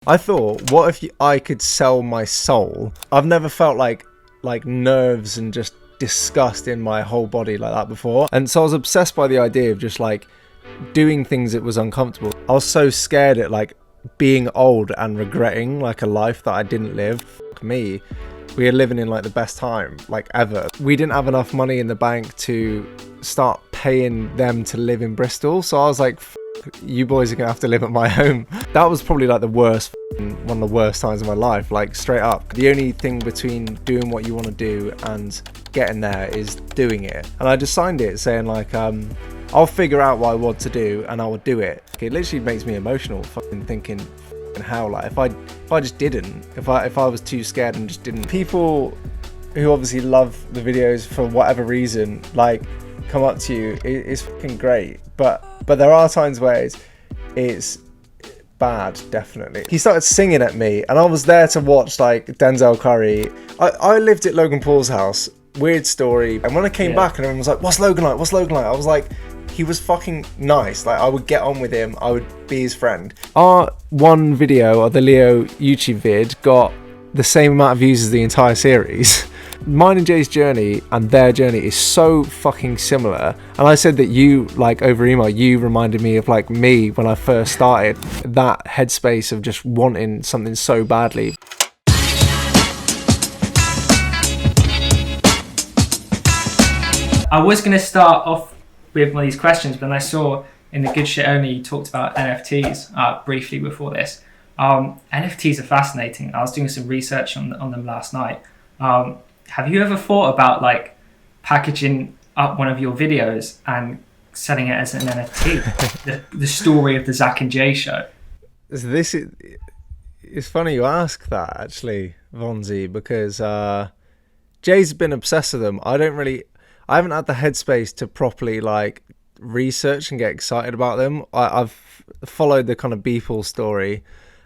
I thought, what if I could sell my soul? I've never felt like nerves and just disgust in my whole body like that before. And so I was obsessed by the idea of just like doing things that was uncomfortable. I was so scared at like being old and regretting like a life that I didn't live. Fuck me. We were living in like the best time like ever. We didn't have enough money in the bank to start paying them to live in Bristol. So I was like, you boys are gonna have to live at my home. That was probably like the worst, one of the worst times of my life, like straight up. The only thing between doing what you want to do and getting there is doing it. And I just signed it saying like, I'll figure out what I want to do and I will do it. It literally makes me emotional fucking thinking how like if I just didn't, if I was too scared and just didn't. People who obviously love the videos for whatever reason like come up to you, it's fucking great, but there are times where it's bad. Definitely. He started singing at me and I was there to watch like Denzel Curry. I lived at Logan Paul's house, weird story, and when I came back and everyone was like, what's Logan like, I was like, he was fucking nice. Like I would get on with him, I would be his friend. Our one video of the Leo YouTube vid got the same amount of views as the entire series. Mine and Jay's journey and their journey is so fucking similar, and I said that you, like over email, you reminded me of like me when I first started, that headspace of just wanting something so badly. I was going to start off with one of these questions, but then I saw in the Good Shit Only you talked about NFTs briefly before this. NFTs are fascinating. I was doing some research on them last night. Have you ever thought about like packaging up one of your videos and selling it as an NFT? the story of the Zac and Jay Show. It's funny you ask that actually, Vonzi, because Jay's been obsessed with them. I haven't had the headspace to properly like research and get excited about them. I've followed the kind of Beeple story,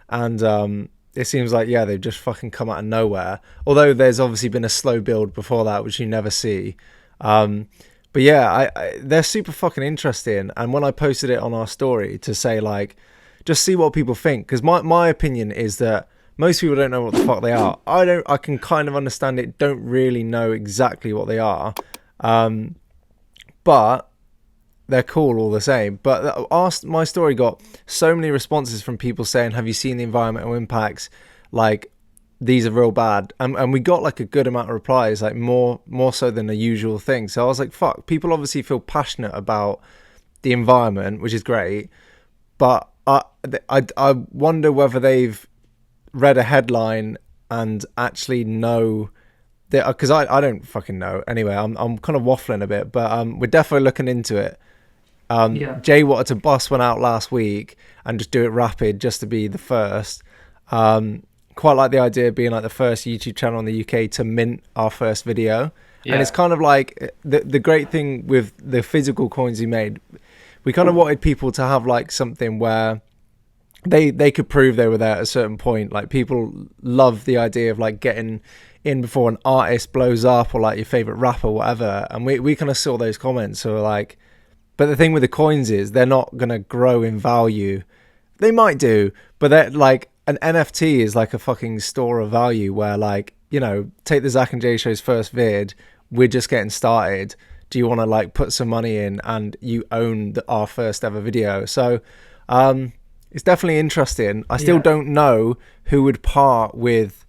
and it seems like, yeah, they've just fucking come out of nowhere. Although there's obviously been a slow build before that, which you never see. But yeah, they're super fucking interesting. And when I posted it on our story to say like, just see what people think, because my opinion is that most people don't know what the fuck they are. I can kind of understand it, don't really know exactly what they are. But they're cool all the same. But my story got so many responses from people saying, have you seen the environmental impacts? Like, these are real bad. And we got like a good amount of replies, like more so than the usual thing. So I was like, fuck, people obviously feel passionate about the environment, which is great. But I wonder whether they've read a headline and actually know, because I don't fucking know. Anyway, I'm kind of waffling a bit, but we're definitely looking into it. Jay wanted to bust one out last week and just do it rapid just to be the first. Quite like the idea of being like the first YouTube channel in the UK to mint our first video. And it's kind of like the great thing with the physical coins he made, we kind of wanted people to have like something where they could prove they were there at a certain point. Like people love the idea of like getting in before an artist blows up or like your favorite rapper or whatever. And we kind of saw those comments. So like, but the thing with the coins is they're not going to grow in value. They might do, but they're like, an NFT is like a fucking store of value where like, you know, take the Zac and Jay Show's first vid, we're just getting started. Do you want to like put some money in and you own our first ever video? So it's definitely interesting. I still don't know who would part with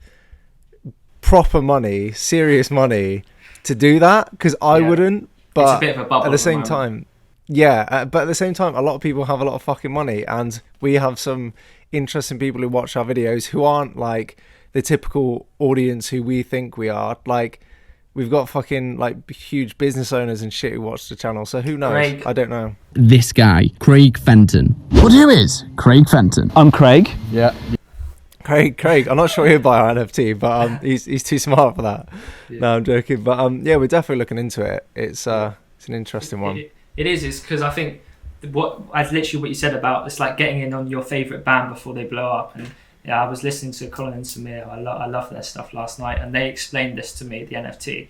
proper money, serious money to do that, because I wouldn't. But it's a bit of a bubble at the same time, but at the same time, a lot of people have a lot of fucking money, and we have some interesting people who watch our videos who aren't like the typical audience who we think we are. Like, we've got fucking like huge business owners and shit who watch the channel. So who knows? Craig. I don't know. This guy, Craig Fenton. Well, who is Craig Fenton? I'm Craig. Yeah. Craig. I'm not sure he'll buy our NFT, but he's too smart for that. Yeah. No, I'm joking. But yeah, we're definitely looking into it. It's an interesting one. It is. It's because I think literally what you said about it's like getting in on your favorite band before they blow up. And yeah, I was listening to Colin and Samir. I love their stuff last night, and they explained this to me. The NFT.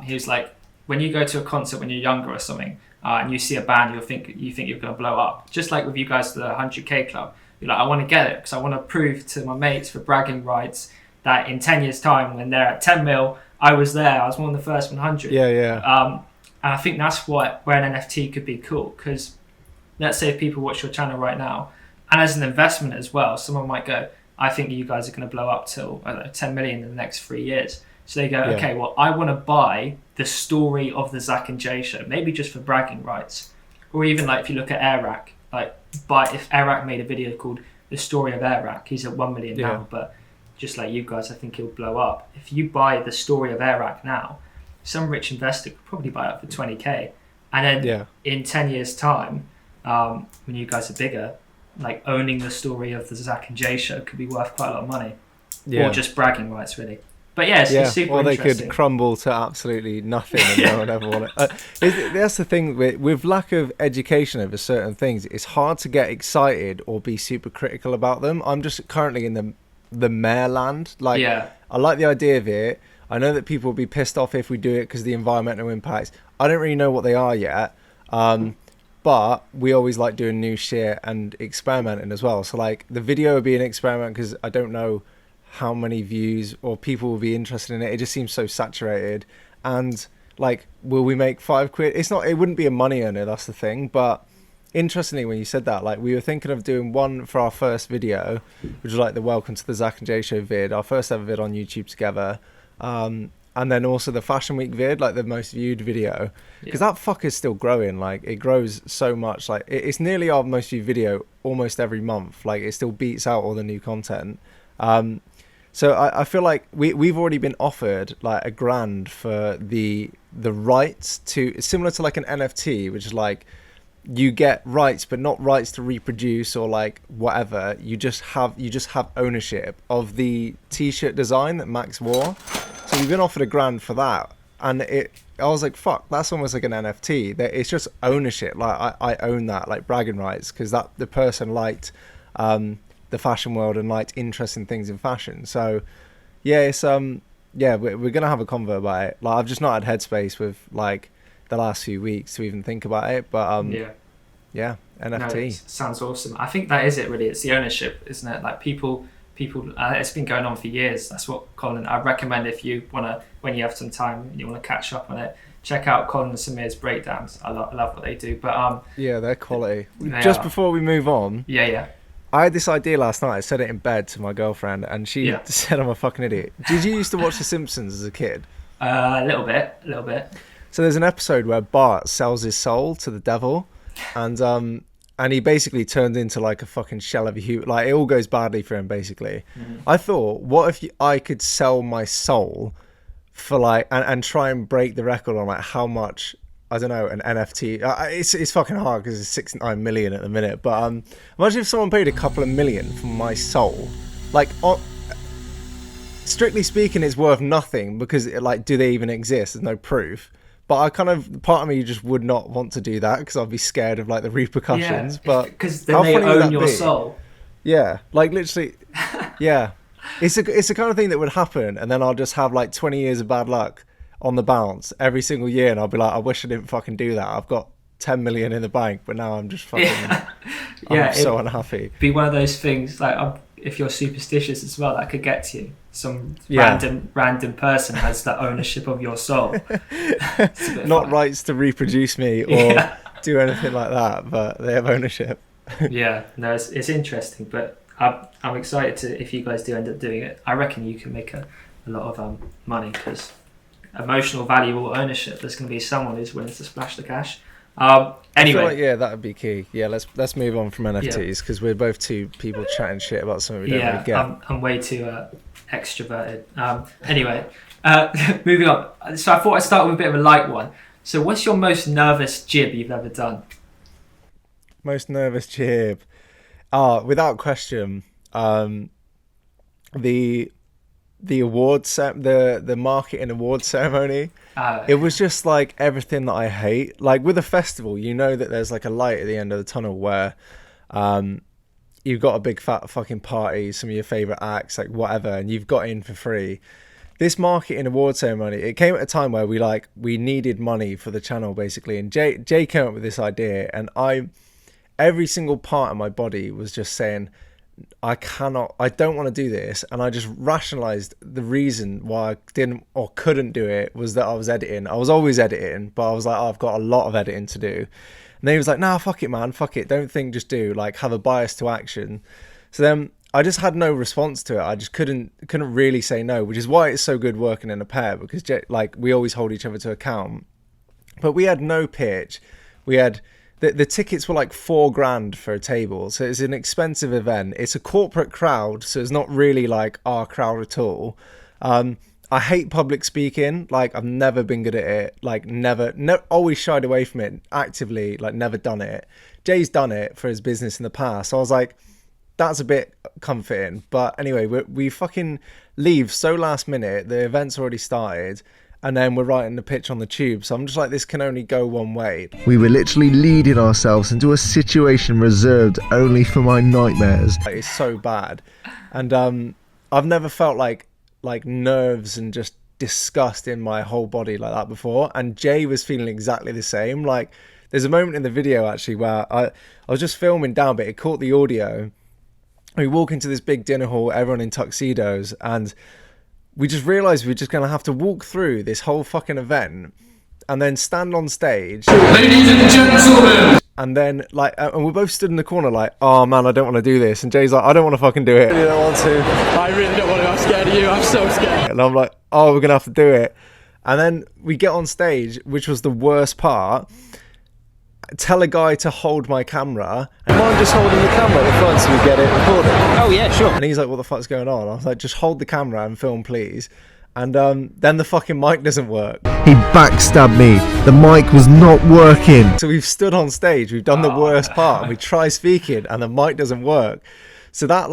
He was like, when you go to a concert when you're younger or something, and you see a band, you think you're going to blow up. Just like with you guys, the 100K Club. Be like, I want to get it because I want to prove to my mates for bragging rights that in 10 years' time, when they're at 10 mil, I was there. I was one of the first 100. Yeah. And I think that's where an NFT could be cool, because let's say if people watch your channel right now, and as an investment as well, someone might go, I think you guys are going to blow up till, I don't know, 10 million in the next 3 years. So they go, okay, well, I want to buy the story of the Zac and Jay Show, maybe just for bragging rights. Or even like if you look at Airac, like if Airac made a video called The Story of Airac, he's at 1 million now, but just like you guys, I think he'll blow up. If you buy the story of Airac now, some rich investor could probably buy it for 20k. And then in 10 years' time, when you guys are bigger, like owning the story of the Zac and Jay Show could be worth quite a lot of money. Or just bragging rights, really. But it's super interesting. Or they could crumble to absolutely nothing and no one ever want it. That's the thing, with lack of education over certain things, it's hard to get excited or be super critical about them. I'm just currently in the mare land. I like the idea of it. I know that people will be pissed off if we do it because of the environmental impacts. I don't really know what they are yet. But we always like doing new shit and experimenting as well. So like the video would be an experiment because I don't know how many views or people will be interested in it. It just seems so saturated. And like, will we make £5? It wouldn't be a money earner, that's the thing. But interestingly, when you said that, like we were thinking of doing one for our first video, which was like the Welcome to the Zac and Jay Show vid, our first ever vid on YouTube together. And then also the Fashion Week vid, like the most viewed video, because that fucker's still growing. Like it grows so much. Like it's nearly our most viewed video almost every month. Like it still beats out all the new content. So I feel like we've already been offered like $1,000 for the rights to, similar to like an NFT, which is like you get rights but not rights to reproduce or like whatever. You just have ownership of the t-shirt design that Max wore. So we've been offered $1,000 for that, and I was like, fuck, that's almost like an NFT. It's just ownership. Like I own that, like bragging rights, because that the person liked the fashion world and liked interesting things in fashion. So it's we're gonna have a convo about it. Like I've just not had headspace with like the last few weeks to even think about it, but NFT. No, sounds awesome. I think that is it really. It's the ownership, isn't it? Like people it's been going on for years. That's what Colin, I recommend if you want to, when you have some time and you want to catch up on it, check out Colin and Samir's breakdowns. I love what they do. But they're quality. Before we move on, I had this idea last night. I said it in bed to my girlfriend, and she said I'm a fucking idiot. Did you used to watch The Simpsons as a kid? A little bit. So there's an episode where Bart sells his soul to the devil, and he basically turned into like a fucking shell of a human. Like it all goes badly for him, basically. I thought, what if I could sell my soul for like and try and break the record on like how much, I don't know, an NFT. It's fucking hard because it's 69 million at the minute. But imagine if someone paid a couple of million for my soul. Like, strictly speaking, it's worth nothing because like, do they even exist? There's no proof. But I kind of, part of me just would not want to do that because I'd be scared of like the repercussions. But because then they own your soul. Yeah, like literally. Yeah, it's the kind of thing that would happen, and then I'll just have like 20 years of bad luck on the bounce every single year, and I'll be like, I wish I didn't fucking do that. I've got 10 million in the bank, but now I'm just fucking. I'm so unhappy. Be one of those things like if you're superstitious as well, that could get to you. Some random person has the ownership of your soul. Not rights to reproduce me or do anything like that, but they have ownership. It's interesting, but I'm excited to, if you guys do end up doing it, I reckon you can make a lot of money, because emotional value or ownership, there's going to be someone who's willing to splash the cash. Anyway, I feel like, that would be key. Let's move on from NFTs, because we're both two people chatting shit about something we don't really get. I'm way too extroverted. Anyway, moving on. So I thought I'd start with a bit of a light one. So what's your most nervous jib you've ever done? Most nervous jib? Without question, the awards, the marketing award ceremony. It was just like everything that I hate. Like with a festival, you know that there's like a light at the end of the tunnel where you've got a big fat fucking party, some of your favorite acts, like whatever, and you've got in for free. This marketing award ceremony, it came at a time where we needed money for the channel basically, and Jay came up with this idea, and every single part of my body was just saying, I don't want to do this. And I just rationalized the reason why I didn't or couldn't do it was that I was editing. I was always editing, but I was like, oh, I've got a lot of editing to do. And then he was like, nah, fuck it, man. Fuck it. Don't think, just do. Like, have a bias to action. So then I just had no response to it. I just couldn't really say no, which is why it's so good working in a pair, because like we always hold each other to account. But we had no pitch. We had the tickets were like $4,000 for a table, so it's an expensive event. It's a corporate crowd, so it's not really like our crowd at all. I hate public speaking. Like, I've never been good at it. Like, never always shied away from it actively. Like, never done it. Jay's done it for his business in the past, so I was like, that's a bit comforting. But anyway, we fucking leave so last minute. The event's already started. And then we're writing the pitch on the tube. So I'm just like, this can only go one way. We were literally leading ourselves into a situation reserved only for my nightmares. It's so bad. And I've never felt like nerves and just disgust in my whole body like that before. And Jay was feeling exactly the same. Like, there's a moment in the video actually where I was just filming down, but it caught the audio. We walk into this big dinner hall, everyone in tuxedos, and we just realised we're just going to have to walk through this whole fucking event and then stand on stage. Ladies and gentlemen! And then, like, and we both stood in the corner like, oh man, I don't want to do this. And Jay's like, I don't want to fucking do it. I really don't want to. I really don't want to. I'm scared of you. I'm so scared. And I'm like, oh, we're going to have to do it. And then we get on stage, which was the worst part. Tell a guy to hold my camera. And I'm just holding the camera at the front so we get it recorded. Oh yeah, sure. And he's like, what the fuck's going on? I was like, just hold the camera and film, please. And then the fucking mic doesn't work. He backstabbed me. The mic was not working. So we've stood on stage, we've done the worst part, and we try speaking, and the mic doesn't work. So that,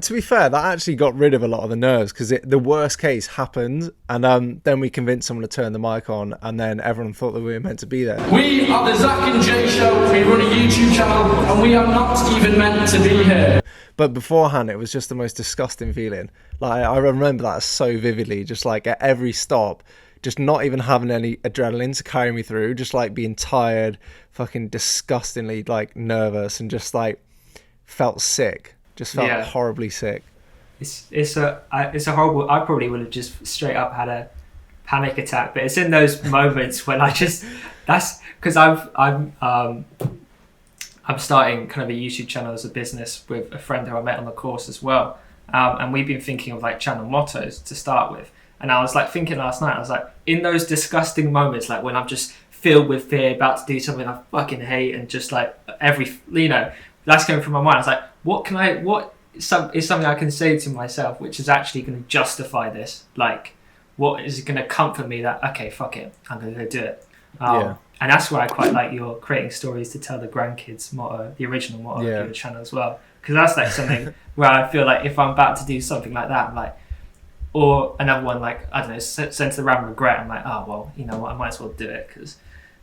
to be fair, that actually got rid of a lot of the nerves, because the worst case happened, and then we convinced someone to turn the mic on, and then everyone thought that we were meant to be there. We are the Zac and Jay Show. We run a YouTube channel, and we are not even meant to be here. But beforehand, it was just the most disgusting feeling. Like, I remember that so vividly, just like at every stop, just not even having any adrenaline to carry me through, just like being tired, fucking disgustingly like nervous, and just like felt sick. Just felt horribly sick. It's a horrible. I probably would have just straight up had a panic attack. But it's in those moments when that's because I'm starting kind of a YouTube channel as a business with a friend who I met on the course as well, and we've been thinking of like channel mottos to start with. And I was like thinking last night, I was like, in those disgusting moments, like when I'm just filled with fear, about to do something I fucking hate, and just like that's going through my mind. I was like, what is something I can say to myself which is actually going to justify this? Like, what is going to comfort me that, okay, fuck it, I'm going to go do it. And that's why I quite like your creating stories to tell the grandkids motto, the original motto of your channel as well. Because that's like something where I feel like if I'm about to do something like that, I'm like, or another one like, I don't know, sense of the round regret, I'm like, oh, well, you know what, I might as well do it because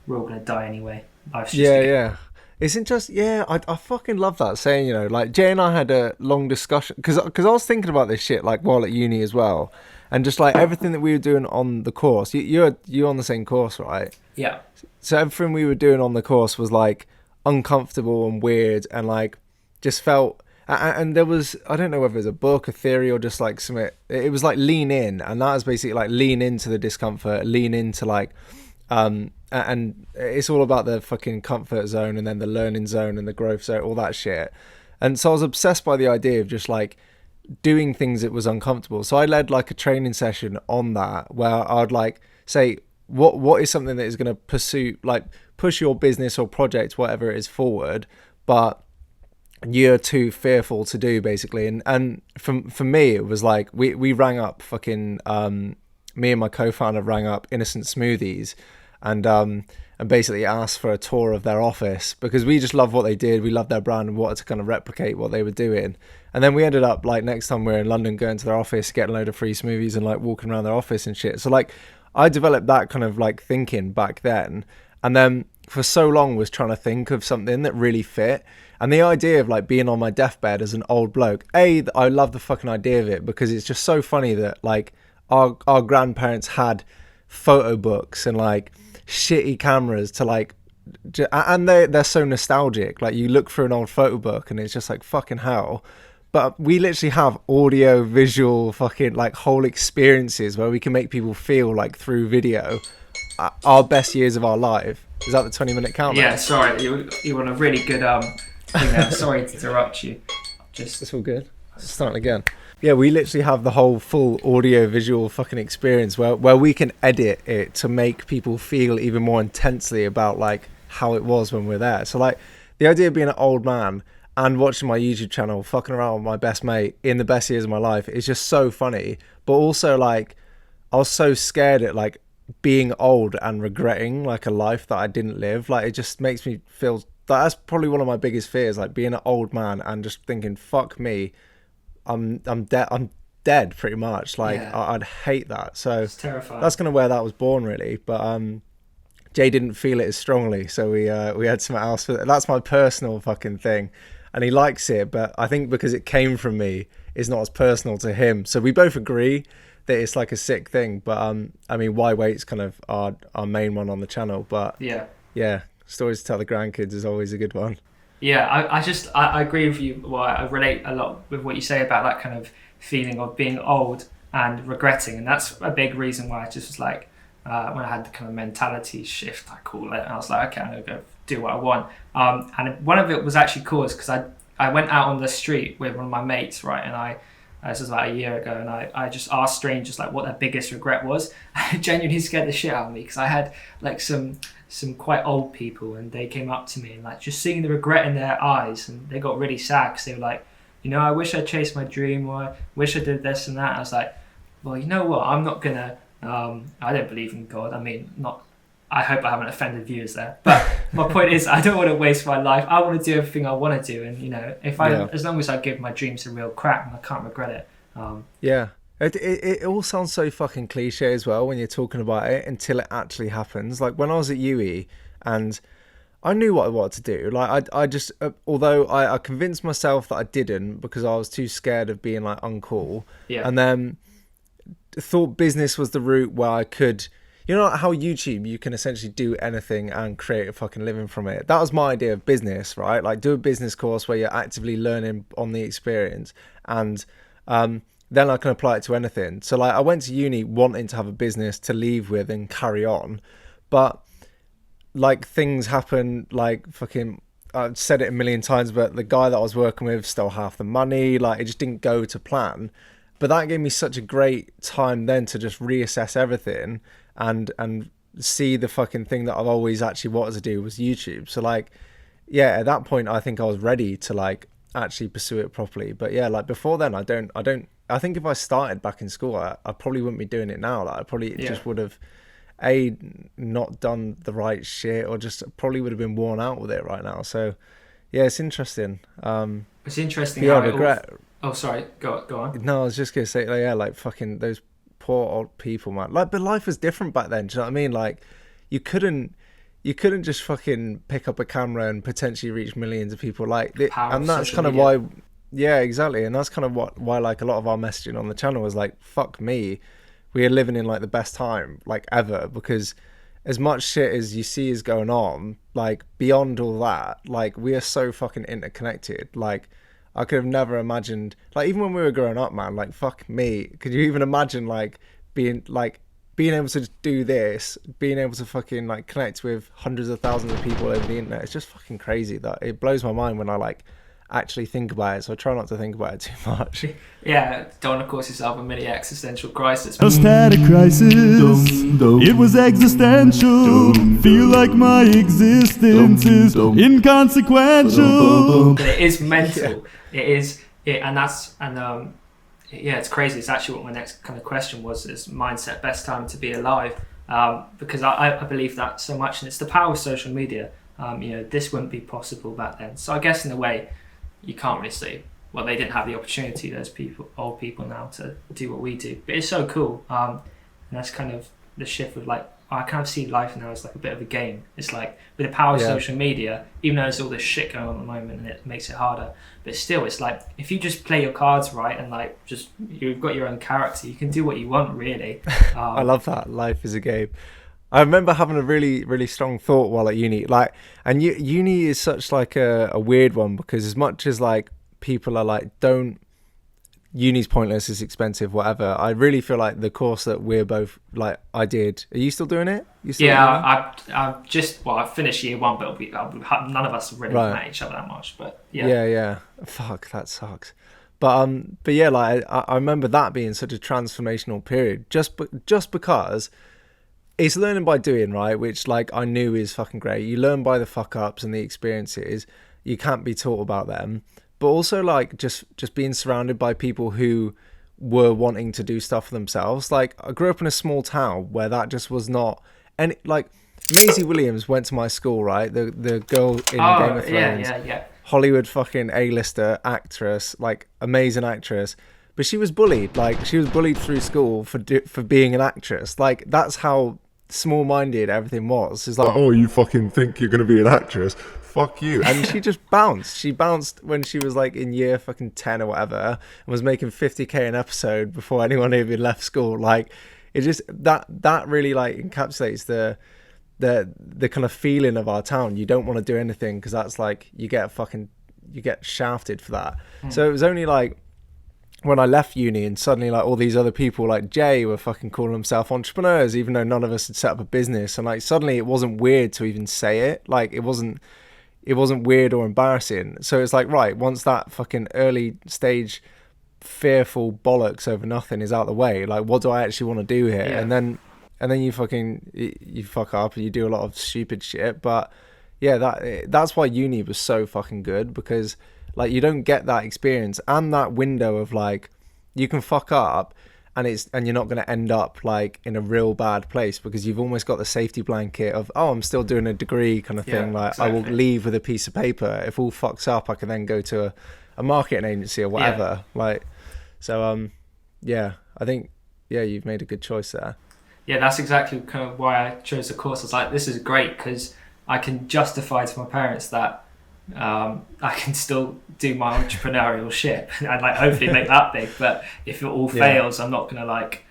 we're all going to die anyway. Life's just It's interesting. I fucking love that saying, you know, like Jay and I had a long discussion because I was thinking about this shit like while at uni as well, and just like everything that we were doing on the course. You're on the same course, right? Yeah. So everything we were doing on the course was like uncomfortable and weird, and like just felt. And there was, I don't know whether it was a book, a theory, or just like something. It was like lean in, and that was basically like lean into the discomfort, lean into like, and it's all about the fucking comfort zone, and then the learning zone and the growth zone, all that shit. And so I was obsessed by the idea of just like doing things that was uncomfortable. So I led like a training session on that, where I'd like say what is something that is going to push your business or project, whatever it is, forward, but you're too fearful to do, basically. And for me, it was like we rang up fucking me and my co-founder rang up Innocent Smoothies and basically asked for a tour of their office, because we just love what they did, we loved their brand and wanted to kind of replicate what they were doing. And then we ended up like next time we're in London going to their office, getting a load of free smoothies and like walking around their office and shit. So like I developed that kind of like thinking back then, and then for so long was trying to think of something that really fit. And the idea of like being on my deathbed as an old bloke, I love the fucking idea of it, because it's just so funny that like our grandparents had photo books and like shitty cameras to like and they're so nostalgic. Like, you look through an old photo book and it's just like, fucking hell. But we literally have audio, visual, fucking like whole experiences where we can make people feel like through video our best years of our life. Is that the 20-minute countdown? Yeah, sorry, you want a really good thing there. Sorry to interrupt you. It's all good. Starting again. Yeah, we literally have the whole full audio visual fucking experience where we can edit it to make people feel even more intensely about like how it was when we're there. So like the idea of being an old man and watching my YouTube channel, fucking around with my best mate in the best years of my life is just so funny. But also like I was so scared at like being old and regretting like a life that I didn't live. Like, it just makes me feel that's probably one of my biggest fears, like being an old man and just thinking, fuck me, I'm dead pretty much. Like, yeah. I'd hate that. So it's terrifying. That's kind of where that was born, really. But Jay didn't feel it as strongly, so we had something else. That's my personal fucking thing, and he likes it. But I think because it came from me, it's not as personal to him. So we both agree that it's like a sick thing. But I mean, Why Wait's kind of our main one on the channel. But yeah, stories to tell the grandkids is always a good one. Yeah, I agree with you. Well, I relate a lot with what you say about that kind of feeling of being old and regretting, and that's a big reason why I just was like, when I had the kind of mentality shift, I call it, and I was like, okay, I'm gonna go do what I want. And one of it was actually caused because I went out on the street with one of my mates, right, and this was about a year ago, and I just asked strangers like what their biggest regret was. It genuinely scared the shit out of me because I had like some quite old people, and they came up to me and like just seeing the regret in their eyes, and they got really sad because they were like, you know, I wish I chased my dream, or I wish I did this and that. And I was like, well, you know what? I'm not gonna. I don't believe in God. I mean, I hope I haven't offended viewers there. But my point is, I don't want to waste my life. I want to do everything I want to do, and you know, as long as I give my dreams a real crack, and I can't regret it. Yeah. It all sounds so fucking cliche as well when you're talking about it until it actually happens. Like when I was at UE and I knew what I wanted to do. Like I just, although I convinced myself that I didn't because I was too scared of being like uncool. Yeah. And then thought business was the route where I could, you know how YouTube, you can essentially do anything and create a fucking living from it. That was my idea of business, right? Like do a business course where you're actively learning on the experience, and then I can apply it to anything. So like I went to uni wanting to have a business to leave with and carry on, but like things happen, like fucking, I've said it a million times, but the guy that I was working with stole half the money. Like it just didn't go to plan. But that gave me such a great time then to just reassess everything and see the fucking thing that I've always actually wanted to do was YouTube. So like, yeah, at that point I think I was ready to like actually pursue it properly. But yeah, like before then I think if I started back in school, I probably wouldn't be doing it now. Like I probably just would have not done the right shit, or just probably would have been worn out with it right now. So yeah, it's interesting. It's interesting. Yeah, regret. Oh, sorry. Go on. No, I was just gonna say, like, yeah, like fucking those poor old people, man. Like, but life was different back then. Do you know what I mean? Like, you couldn't just fucking pick up a camera and potentially reach millions of people. Like, and that's kind of why. Yeah, exactly. And that's kind of why like a lot of our messaging on the channel was like, fuck me, we are living in like the best time like ever, because as much shit as you see is going on, like beyond all that, like we are so fucking interconnected. Like I could have never imagined, like even when we were growing up, man, like fuck me, could you even imagine like being able to do this, being able to fucking like connect with hundreds of thousands of people over the internet? It's just fucking crazy. That it blows my mind when I like actually think about it, so I try not to think about it too much. Yeah, don't want to cause yourself a mini existential crisis. Just had a crisis. It was existential. Feel like my existence is inconsequential. But it is mental. Yeah, it's crazy. It's actually what my next kind of question was: is mindset best time to be alive? Because I believe that so much, and it's the power of social media. You know, this wouldn't be possible back then. So I guess in a way, you can't really say, well, they didn't have the opportunity, those people, old people now, to do what we do. But it's so cool. And that's kind of the shift of like, I kind of see life now as like a bit of a game. It's like with the power of social media, even though there's all this shit going on at the moment and it makes it harder, but still it's like, if you just play your cards right and like just, you've got your own character, you can do what you want really. I love that. Life is a game. I remember having a really, really strong thought while at uni. Like, and uni is such like a weird one, because as much as like people are like, don't, uni's pointless, it's expensive, whatever. I really feel like the course that we're both like, I did. Are you still doing it? You still I finished year one, but none of us really met each other that much. But yeah. Fuck, that sucks. But yeah, like I remember that being such a transformational period, just because it's learning by doing, right? Which like I knew is fucking great. You learn by the fuck ups and the experiences. You can't be taught about them. But also like just being surrounded by people who were wanting to do stuff for themselves. Like I grew up in a small town where that just was not any, like Maisie Williams went to my school, right? The girl in Game of Thrones. Yeah. Hollywood fucking A-lister actress, like amazing actress. But she was bullied. Like she was bullied through school for being an actress. Like that's how small-minded everything was. It's like, oh, you fucking think you're gonna be an actress? Fuck you. And she just bounced. She bounced when she was like in year fucking 10 or whatever, and was making 50k an episode before anyone even left school. Like it just that really like encapsulates the kind of feeling of our town. You don't want to do anything because that's like you get shafted for that. So it was only like when I left uni and suddenly like all these other people like Jay were fucking calling themselves entrepreneurs, even though none of us had set up a business, and like suddenly it wasn't weird to even say it. Like it wasn't weird or embarrassing. So it's like, right, once that fucking early stage fearful bollocks over nothing is out the way, like what do I actually want to do here? And then you fuck up and you do a lot of stupid shit. But yeah, that's why uni was so fucking good, because like you don't get that experience and that window of like you can fuck up and you're not going to end up like in a real bad place, because you've almost got the safety blanket of, oh, I'm still doing a degree kind of thing. Like exactly. I will leave with a piece of paper. If all fucks up, I can then go to a marketing agency or whatever. Like, so I think you've made a good choice there. Yeah, that's exactly kind of why I chose the course. I was like, this is great because I can justify to my parents that I can still do my entrepreneurial shit and like hopefully make that big. But if it all fails, I'm not gonna like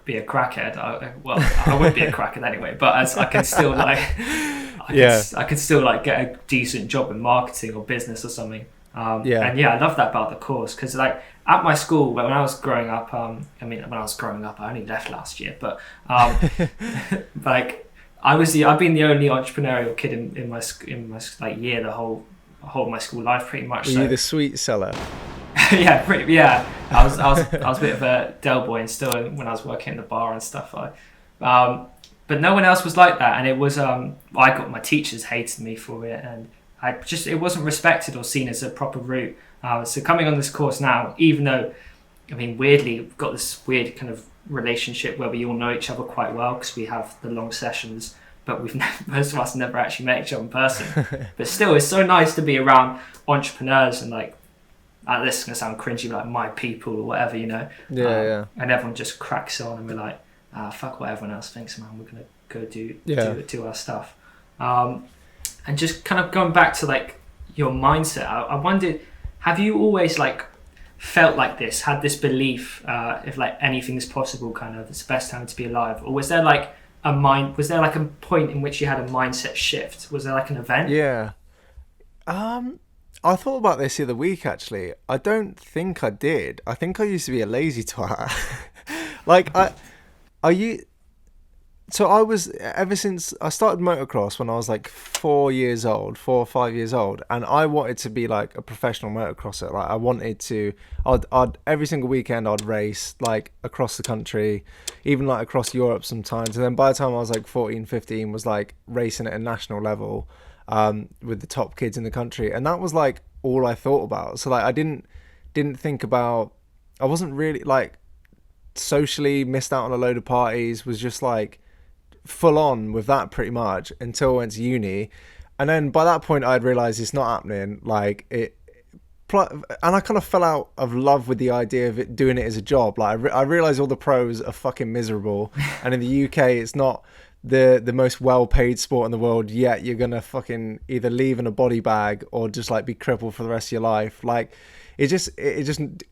be a crackhead. I would be a crackhead anyway. But as I can still like, I can still like get a decent job in marketing or business or something. And I love that about the course, because like at my school when I was growing up, when I was growing up, I only left last year, but like I've been the only entrepreneurial kid in my like year, the whole of my school life pretty much. Were you the sweet seller? I was a bit of a Del boy, and still when I was working in the bar and stuff. But no one else was like that, and it was my teachers hated me for it, and it wasn't respected or seen as a proper route. So coming on this course now, even though weirdly we've got this weird kind of relationship where we all know each other quite well because we have the long sessions, but most of us never actually met each other in person. But still, it's so nice to be around entrepreneurs and like, this is gonna sound cringy, but like my people or whatever, you know. And everyone just cracks on, and we're like, fuck what everyone else thinks, man. We're gonna go do our stuff. And just kind of going back to like your mindset, I wondered, have you always like felt like this, had this belief if like anything's possible, kind of it's the best time to be alive, or was there like a point in which you had a mindset shift? Was there like an event? I thought about this the other week actually. I don't think I did. I think I used to be a lazy twat. So I was, ever since I started motocross when I was like 4 or 5 years old, and I wanted to be like a professional motocrosser. Like I wanted to, I'd every single weekend I'd race like across the country, even like across Europe sometimes. And then by the time I was like 14, 15, was like racing at a national level with the top kids in the country. And that was like all I thought about. So like I didn't think about, I wasn't really like socially missed out on a load of parties, was just like full on with that pretty much until I went to uni. And then by that point I'd realized it's not happening, like it, and I kind of fell out of love with the idea of it, doing it as a job. Like I realized all the pros are fucking miserable, and in the UK it's not the most well-paid sport in the world, yet you're gonna fucking either leave in a body bag or just like be crippled for the rest of your life. Like it just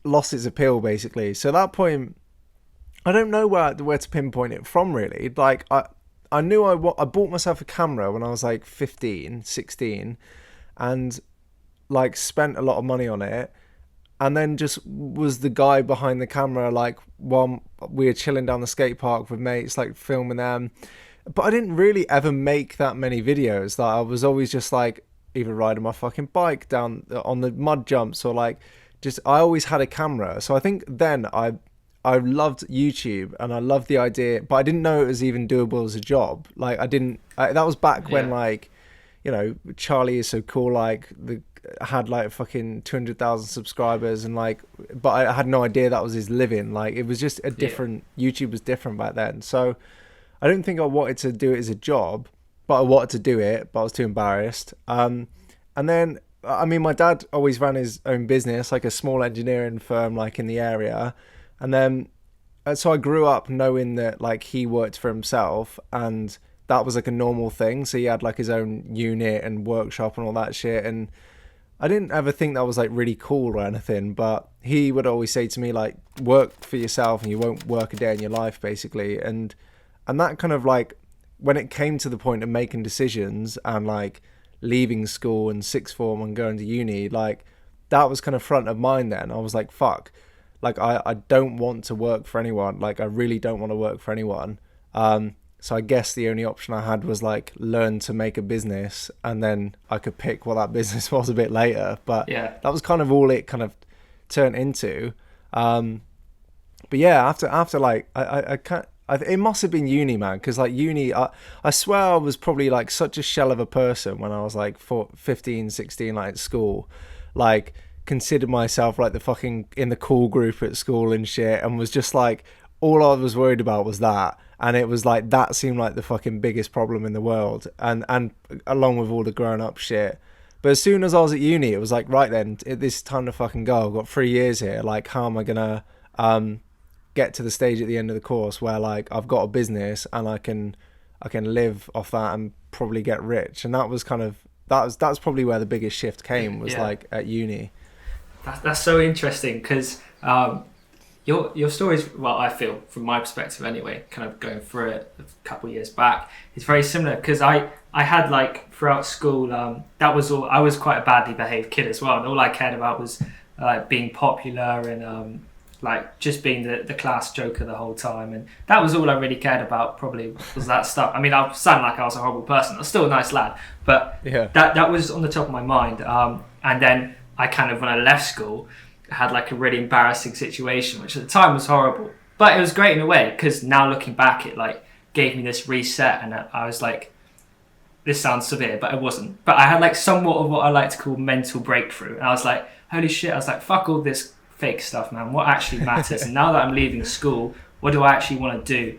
lost its appeal basically. So at that point I don't know where to pinpoint it from really. Like I knew I bought myself a camera when I was like 15, 16, and like spent a lot of money on it, and then just was the guy behind the camera, like while we were chilling down the skate park with mates, like filming them. But I didn't really ever make that many videos. Like I was always just like either riding my fucking bike down on the mud jumps, or like just, I always had a camera. So I think then I loved YouTube and I loved the idea, but I didn't know it was even doable as a job. Like that was back when like, you know, Charlie Is So Cool, like had like fucking 200,000 subscribers, and like, but I had no idea that was his living. Like it was just a different, YouTube was different back then. So I don't think I wanted to do it as a job, but I wanted to do it, but I was too embarrassed. And then, I mean, my dad always ran his own business, like a small engineering firm, like in the area. And then, so I grew up knowing that like he worked for himself, and that was like a normal thing. So he had like his own unit and workshop and all that shit. And I didn't ever think that was like really cool or anything, but he would always say to me like, work for yourself and you won't work a day in your life, basically. And that kind of like, when it came to the point of making decisions and like leaving school and sixth form and going to uni, like that was kind of front of mind then. I was like, fuck, like I don't want to work for anyone. Like I really don't want to work for anyone. So I guess the only option I had was like learn to make a business, and then I could pick what that business was a bit later. But that was kind of all it kind of turned into. But yeah, after like I can't. It must have been uni, man, because like uni, I swear I was probably like such a shell of a person when I was like 15, 16, like at school. Like considered myself like the fucking in the cool group at school and shit, and was just like, all I was worried about was that. And it was like, that seemed like the fucking biggest problem in the world, and along with all the grown up shit. But as soon as I was at uni, it was like, right then, this time to fucking go. I've got 3 years here. Like, how am I gonna get to the stage at the end of the course where like I've got a business and I can live off that and probably get rich? And that was kind of, that's probably where the biggest shift came, was like at uni. That's so interesting, because your stories, well, I feel from my perspective anyway, kind of going through it a couple of years back, is very similar. Because I had like throughout school, that was all. I was quite a badly behaved kid as well, and all I cared about was being popular and like just being the class joker the whole time, and that was all I really cared about. Probably was that stuff. I mean, I sound like I was a horrible person. I was still a nice lad, but that was on the top of my mind. And then I kind of, when I left school, had like a really embarrassing situation, which at the time was horrible, but it was great in a way, because now looking back, it like gave me this reset, and I was like, this sounds severe, but it wasn't. But I had like somewhat of what I like to call mental breakthrough, and I was like, holy shit, I was like, fuck all this fake stuff, man. What actually matters? And now that I'm leaving school, what do I actually want to do?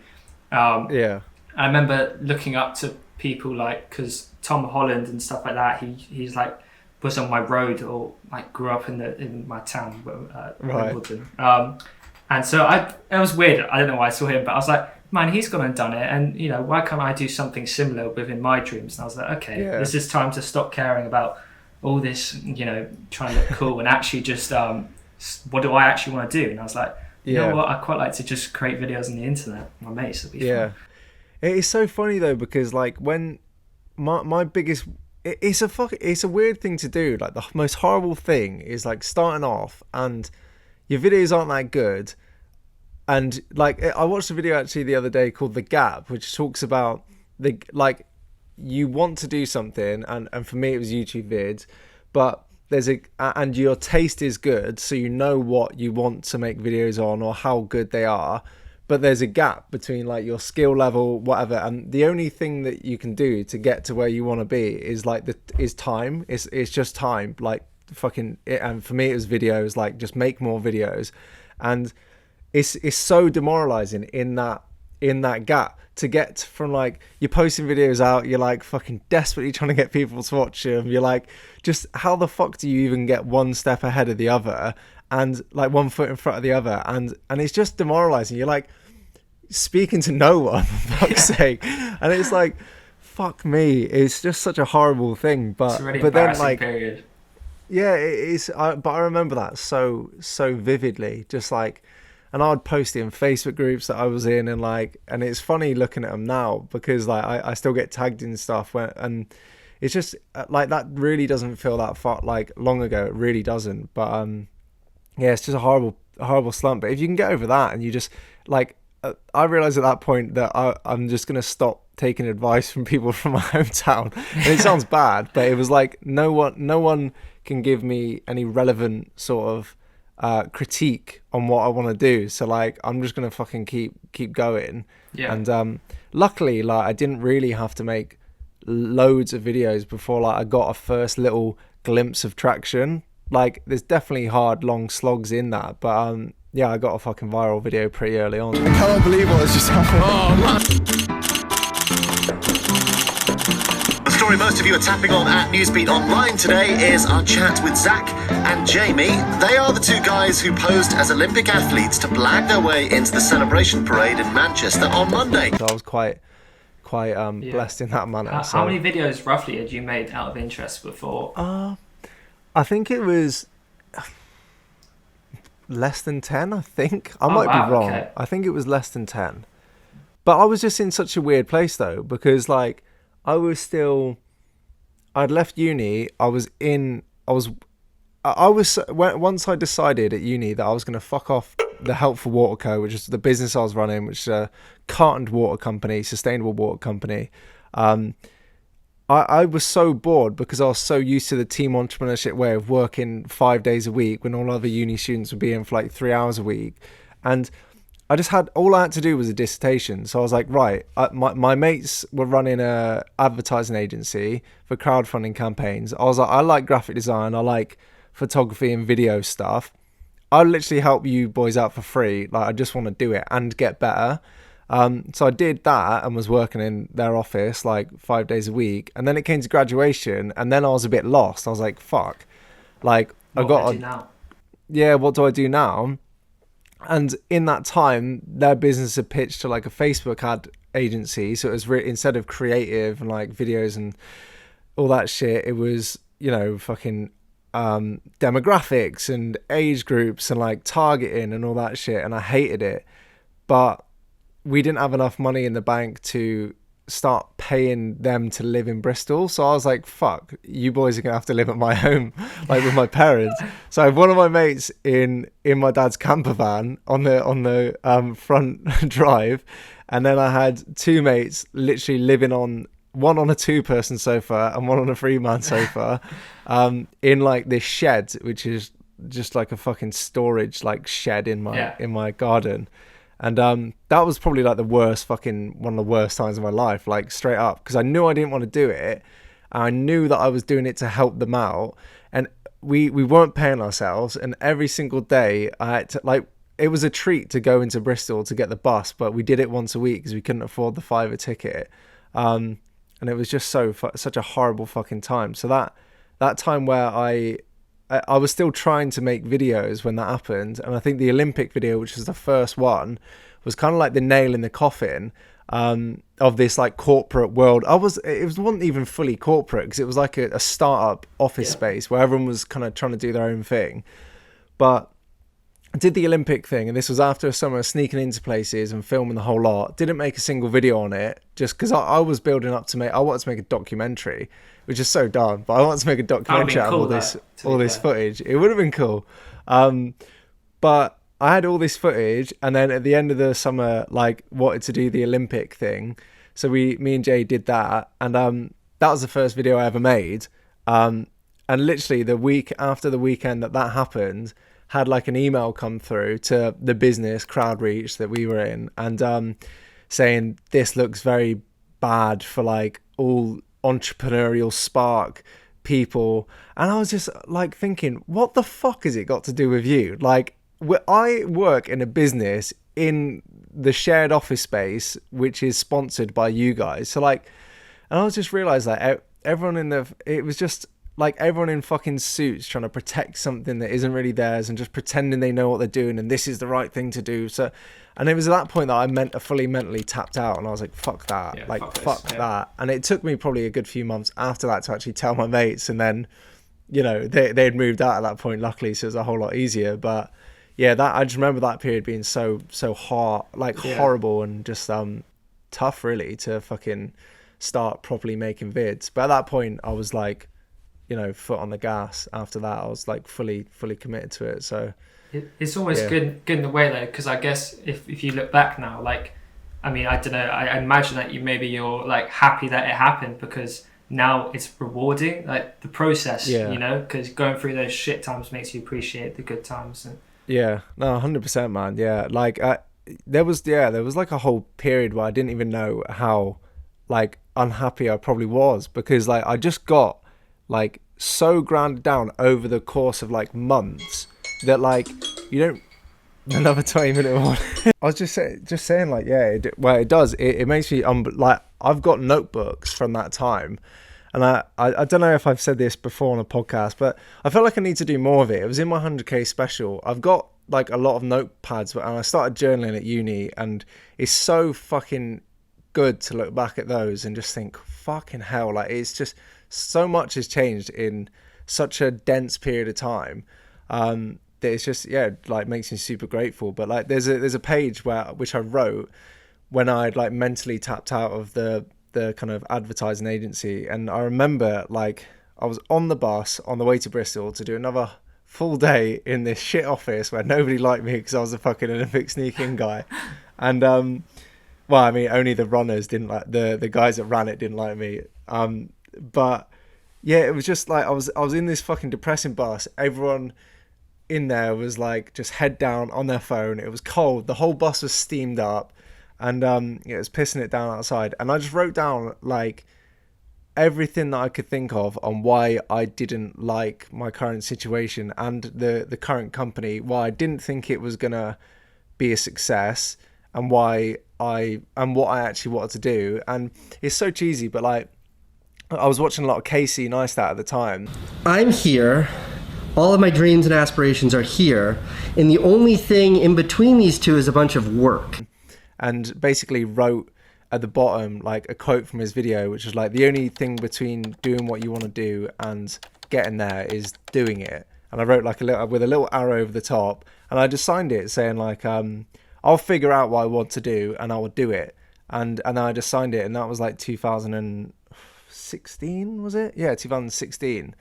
I remember looking up to people like, because Tom Holland and stuff like that, he's like was on my road, or like grew up in my town, Wimbledon. And so it was weird. I don't know why I saw him, but I was like, man, he's gone and done it, and you know, why can't I do something similar within my dreams? And I was like, okay, this is time to stop caring about all this, you know, trying to look cool, and actually just what do I actually want to do? And I was like, you know what, I quite like to just create videos on the internet with my mates. It'll be fun. It is so funny though, because like when my biggest, it's a weird thing to do. Like the most horrible thing is like starting off and your videos aren't that good. And like I watched a video actually the other day called The Gap, which talks about the like you want to do something, and for me it was YouTube vids, but and your taste is good, so you know what you want to make videos on or how good they are, but there's a gap between like your skill level, whatever, and the only thing that you can do to get to where you want to be is like is time. It's just time, like fucking it. And for me it was videos, like just make more videos, and it's so demoralizing in that gap to get from like you're posting videos out, you're like fucking desperately trying to get people to watch them, you're like, just how the fuck do you even get one step ahead of the other and like 1 foot in front of the other, and it's just demoralizing. You're like speaking to no one, for fuck's sake, and it's like, fuck me, it's just such a horrible thing. But it's a really but then like period. Yeah, it is. But I remember that so vividly, just like. and I'd post it in Facebook groups that I was in, and like, and it's funny looking at them now because like I still get tagged in stuff and it's just like that really doesn't feel that far like long ago. It really doesn't. But yeah, it's just a horrible slump. But if you can get over that, and you just like, I realized at that point that I'm just gonna stop taking advice from people from my hometown. And it sounds bad, but it was like no one can give me any relevant sort of critique on what I want to do. So like, I'm just gonna fucking keep going. Yeah. And luckily, like, I didn't really have to make loads of videos before like I got a first little glimpse of traction. Like, there's definitely hard long slogs in that, but yeah, I got a fucking viral video pretty early on. I cannot believe what has just happened. The story most of you are tapping on at Newsbeat Online today is our chat with Zac and Jamie. They are the two guys who posed as Olympic athletes to blag their way into the celebration parade in Manchester on Monday. So I was quite blessed in that manner. How many videos roughly had you made out of interest before? I think it was less than 10, I think. I might be wrong. Okay. I think it was less than 10. But I was just in such a weird place though, because like I'd left uni. Once I decided at uni that I was going to fuck off the Helpful Water Co., which is the business I was running, which is a cartoned water company, sustainable water company. I was so bored because I was so used to the team entrepreneurship way of working 5 days a week when all other uni students would be in for like 3 hours a week. And all I had to do was a dissertation. So I was like, right, my mates were running a advertising agency for crowdfunding campaigns. I was like, I like graphic design. I like photography and video stuff. I'll literally help you boys out for free. Like, I just want to do it and get better. So I did that and was working in their office like 5 days a week. And then it came to graduation, and then I was a bit lost. I was like, fuck, like what do I do now? Yeah, what do I do now? And in that time, their business had pitched to like a Facebook ad agency. So it was instead of creative and like videos and all that shit, it was, you know, fucking demographics and age groups and like targeting and all that shit. And I hated it. But we didn't have enough money in the bank to start paying them to live in Bristol. So I was like, fuck, you boys are gonna have to live at my home, like with my parents. So I have one of my mates in my dad's camper van on the front drive, and then I had two mates literally living on one on a 2-person sofa and one on a 3-man sofa, in like this shed, which is just like a fucking storage like shed in my garden. And that was probably like one of the worst times of my life, like straight up, because I knew I didn't want to do it. And I knew that I was doing it to help them out, and we weren't paying ourselves. And every single day I had to, like, it was a treat to go into Bristol to get the bus, but we did it once a week because we couldn't afford the £5 ticket. And it was just such a horrible fucking time. So that time where I was still trying to make videos when that happened, and I think the Olympic video, which was the first one, was kind of like the nail in the coffin of this like corporate world. It wasn't even fully corporate because it was like a startup office space where everyone was kind of trying to do their own thing. But I did the Olympic thing, and this was after a summer sneaking into places and filming the whole lot. Didn't make a single video on it just because I was building up to I wanted to make a documentary, which is so dumb, but I wanted to make a documentary out of all this footage. It would have been cool. But I had all this footage, and then at the end of the summer, like, wanted to do the Olympic thing. So me and Jay did that, and that was the first video I ever made. And literally the week after the weekend that happened, had like an email come through to the business Crowdreach that we were in, and saying this looks very bad for like all entrepreneurial spark people. And I was just like thinking, what the fuck has it got to do with you? Like, I work in a business in the shared office space which is sponsored by you guys. So like, and I was just realized that it was just like everyone in fucking suits trying to protect something that isn't really theirs and just pretending they know what they're doing and this is the right thing to do. So, and it was at that point that I fully mentally tapped out, and I was like, fuck that. Yeah, fuck that. And it took me probably a good few months after that to actually tell my mates. And then, you know, they had moved out at that point, luckily, so it was a whole lot easier. But yeah, that I just remember that period being so hard, like horrible and just tough really to fucking start properly making vids. But at that point I was like, you know, foot on the gas. After that I was like fully committed to it. So it's almost good in a way though, because I guess if you look back now, like, I mean, I don't know, I imagine that you're like happy that it happened, because now it's rewarding, like the process, you know, because going through those shit times makes you appreciate the good times. And yeah, no, 100%, man. Yeah, like there was like a whole period where I didn't even know how like unhappy I probably was, because like I just got like so grounded down over the course of like months that like you don't. Another 20-minute one. I was just saying like, yeah, it does. It makes me like, I've got notebooks from that time, and I don't know if I've said this before on a podcast, but I felt like I need to do more of it. It was in my 100k special. I've got like a lot of notepads, and I started journaling at uni, and it's so fucking good to look back at those and just think, fucking hell, like it's just so much has changed in such a dense period of time. That it's just, yeah, like makes me super grateful. But like there's a page which I wrote when I'd like mentally tapped out of the kind of advertising agency, and I remember like I was on the bus on the way to Bristol to do another full day in this shit office where nobody liked me because I was a fucking Olympic sneaking guy, and well, I mean, only the runners didn't like the guys that ran it didn't like me, but yeah, it was just like I was in this fucking depressing bus. Everyone in there was like just head down on their phone. It was cold, the whole bus was steamed up, and it was pissing it down outside, and I just wrote down like everything that I could think of on why I didn't like my current situation and the current company, why I didn't think it was gonna be a success, and what I actually wanted to do. And it's so cheesy, but like I was watching a lot of Casey Neistat at the time. I'm here. All of my dreams and aspirations are here, and the only thing in between these two is a bunch of work. And basically wrote at the bottom like a quote from his video, which is like, the only thing between doing what you want to do and getting there is doing it. And I wrote like a little arrow over the top, and I just signed it saying like, I'll figure out what I want to do and I will do it. And I just signed it, and that was like 2016, was it? Yeah, 2016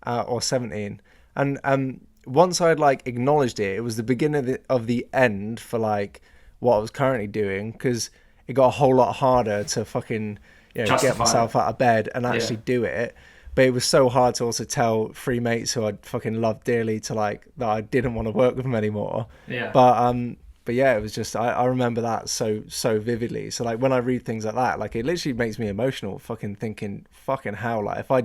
or 17. And once I'd like acknowledged it, it was the beginning of the end for like what I was currently doing, because it got a whole lot harder to fucking, you know, get myself out of bed and actually do it. But it was so hard to also tell three mates who I fucking loved dearly to like that I didn't want to work with them anymore. Yeah. But yeah, it was just I remember that so vividly. So like when I read things like that, like it literally makes me emotional. Fucking thinking, fucking hell, like if I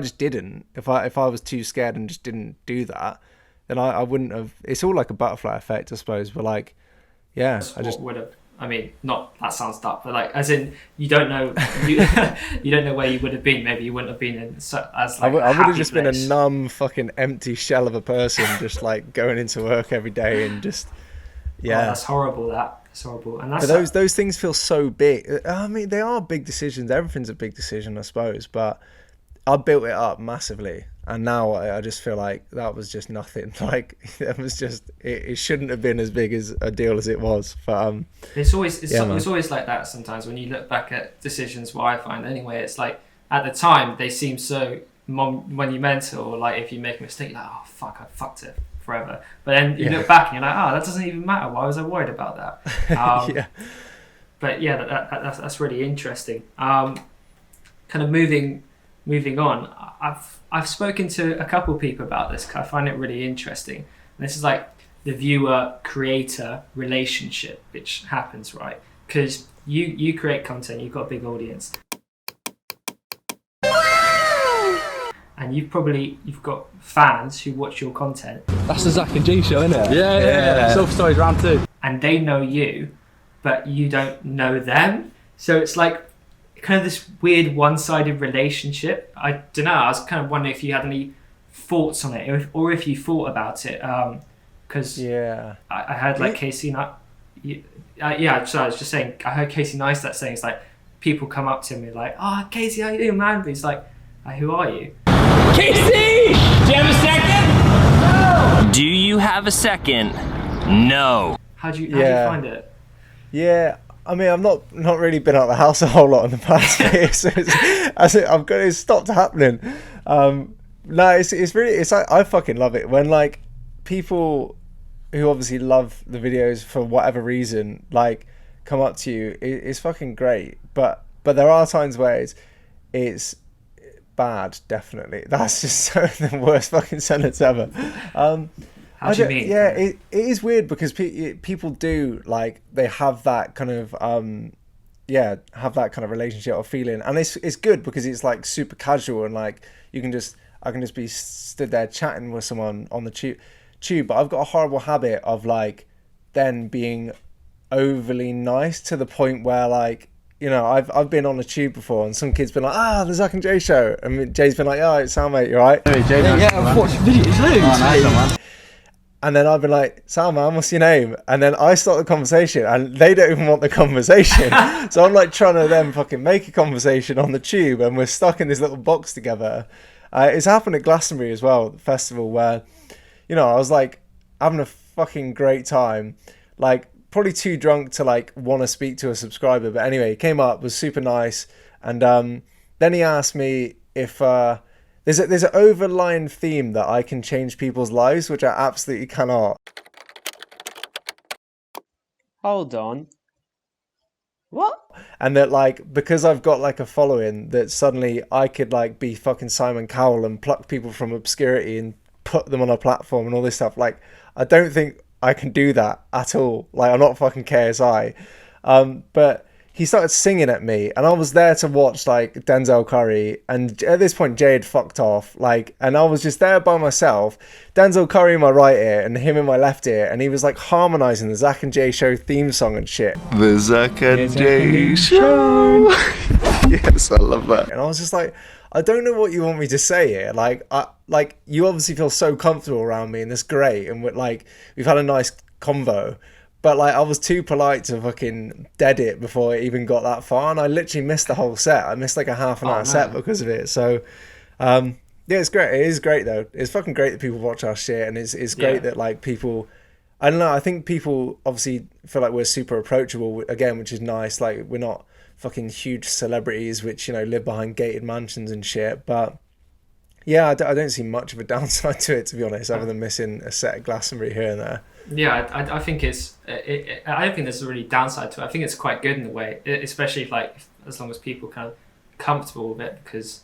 just didn't, if I was too scared and just didn't do that, then I wouldn't have. It's all like a butterfly effect, I suppose. But like, yeah, I just would have. I mean, not that sounds dark, but like, as in, you don't know, you don't know where you would have been. Maybe you wouldn't have been in as like I would have just been a numb, fucking empty shell of a person, just like going into work every day and just, yeah. Oh, that's horrible. That's horrible. And that's those things feel so big. I mean, they are big decisions. Everything's a big decision, I suppose. But I built it up massively, and now I just feel like that was just nothing. Like it was just, it shouldn't have been as big as a deal as it was. But it's always like that sometimes when you look back at decisions. What I find anyway, it's like at the time they seem so monumental. Or like if you make a mistake, like, oh fuck, I fucked it forever. But then you look back and you're like, oh, that doesn't even matter. Why was I worried about that? Yeah. But yeah, that's really interesting. Kind of moving on, I've spoken to a couple of people about this. I find it really interesting. And this is like the viewer-creator relationship, which happens, right? Because you create content, you've got a big audience, and you've got fans who watch your content. That's the Zac and Jay Show, isn't it? Yeah. Self Stories round 2. And they know you, but you don't know them. So it's like kind of this weird one-sided relationship. I don't know. I was kind of wondering if you had any thoughts on it, or if you thought about it. Because I heard like Casey. So I was just saying. I heard Casey Neistat saying it's like people come up to me like, "Oh, Casey, how you doing, man?" But he's like, "Who are you?" Casey, do you have a second? No. Do you have a second? No. How do you find it? Yeah, I mean, I've not really been out of the house a whole lot in the past year, so it's stopped happening. No, it's really, I fucking love it when like people who obviously love the videos for whatever reason like come up to you. It's fucking great, but there are times where it's bad. Definitely, that's just the worst fucking sentence ever. How do you mean? Yeah, it is weird because people do like they have that kind of have that kind of relationship or feeling, and it's good because it's like super casual and like I can just be stood there chatting with someone on the tube. But I've got a horrible habit of like then being overly nice to the point where like, you know, I've been on a tube before and some kid's been like, the Zac and Jay Show, and Jay's been like, it's Sam, mate, you alright? Hey, Jay, I've watched videos, loads. And then I've been like, Sam, man, what's your name? And then I start the conversation and they don't even want the conversation. So I'm like trying to then fucking make a conversation on the tube and we're stuck in this little box together. It's happened at Glastonbury as well, the festival, where, you know, I was like having a fucking great time, like probably too drunk to like want to speak to a subscriber. But anyway, he came up, was super nice. And then he asked me if there's an overlying theme that I can change people's lives, which I absolutely cannot. Hold on. What? And that like, because I've got like a following, that suddenly I could like be fucking Simon Cowell and pluck people from obscurity and put them on a platform and all this stuff. Like, I don't think I can do that at all. Like, I'm not fucking KSI. But he started singing at me and I was there to watch like Denzel Curry, and at this point Jay had fucked off, like, and I was just there by myself, Denzel Curry in my right ear and him in my left ear, and he was like harmonizing the Zac and Jay Show theme song and shit. The Zac and Jay Show. Yes, I love that. And I was just like, I don't know what you want me to say here. Like you obviously feel so comfortable around me and that's great, and we've had a nice convo. But like, I was too polite to fucking dead it before it even got that far, and I literally missed the whole set. I missed like a half an hour set because of it. So, yeah, it's great. It is great though. It's fucking great that people watch our shit, and it's great that like people. I don't know. I think people obviously feel like we're super approachable again, which is nice. Like, we're not fucking huge celebrities, which, you know, live behind gated mansions and shit. But yeah, I don't see much of a downside to it, to be honest, other than missing a set of Glastonbury here and there. Yeah, I think I don't think there's a really downside to it. I think it's quite good in a way, especially if, like, as long as people kind of comfortable with it, because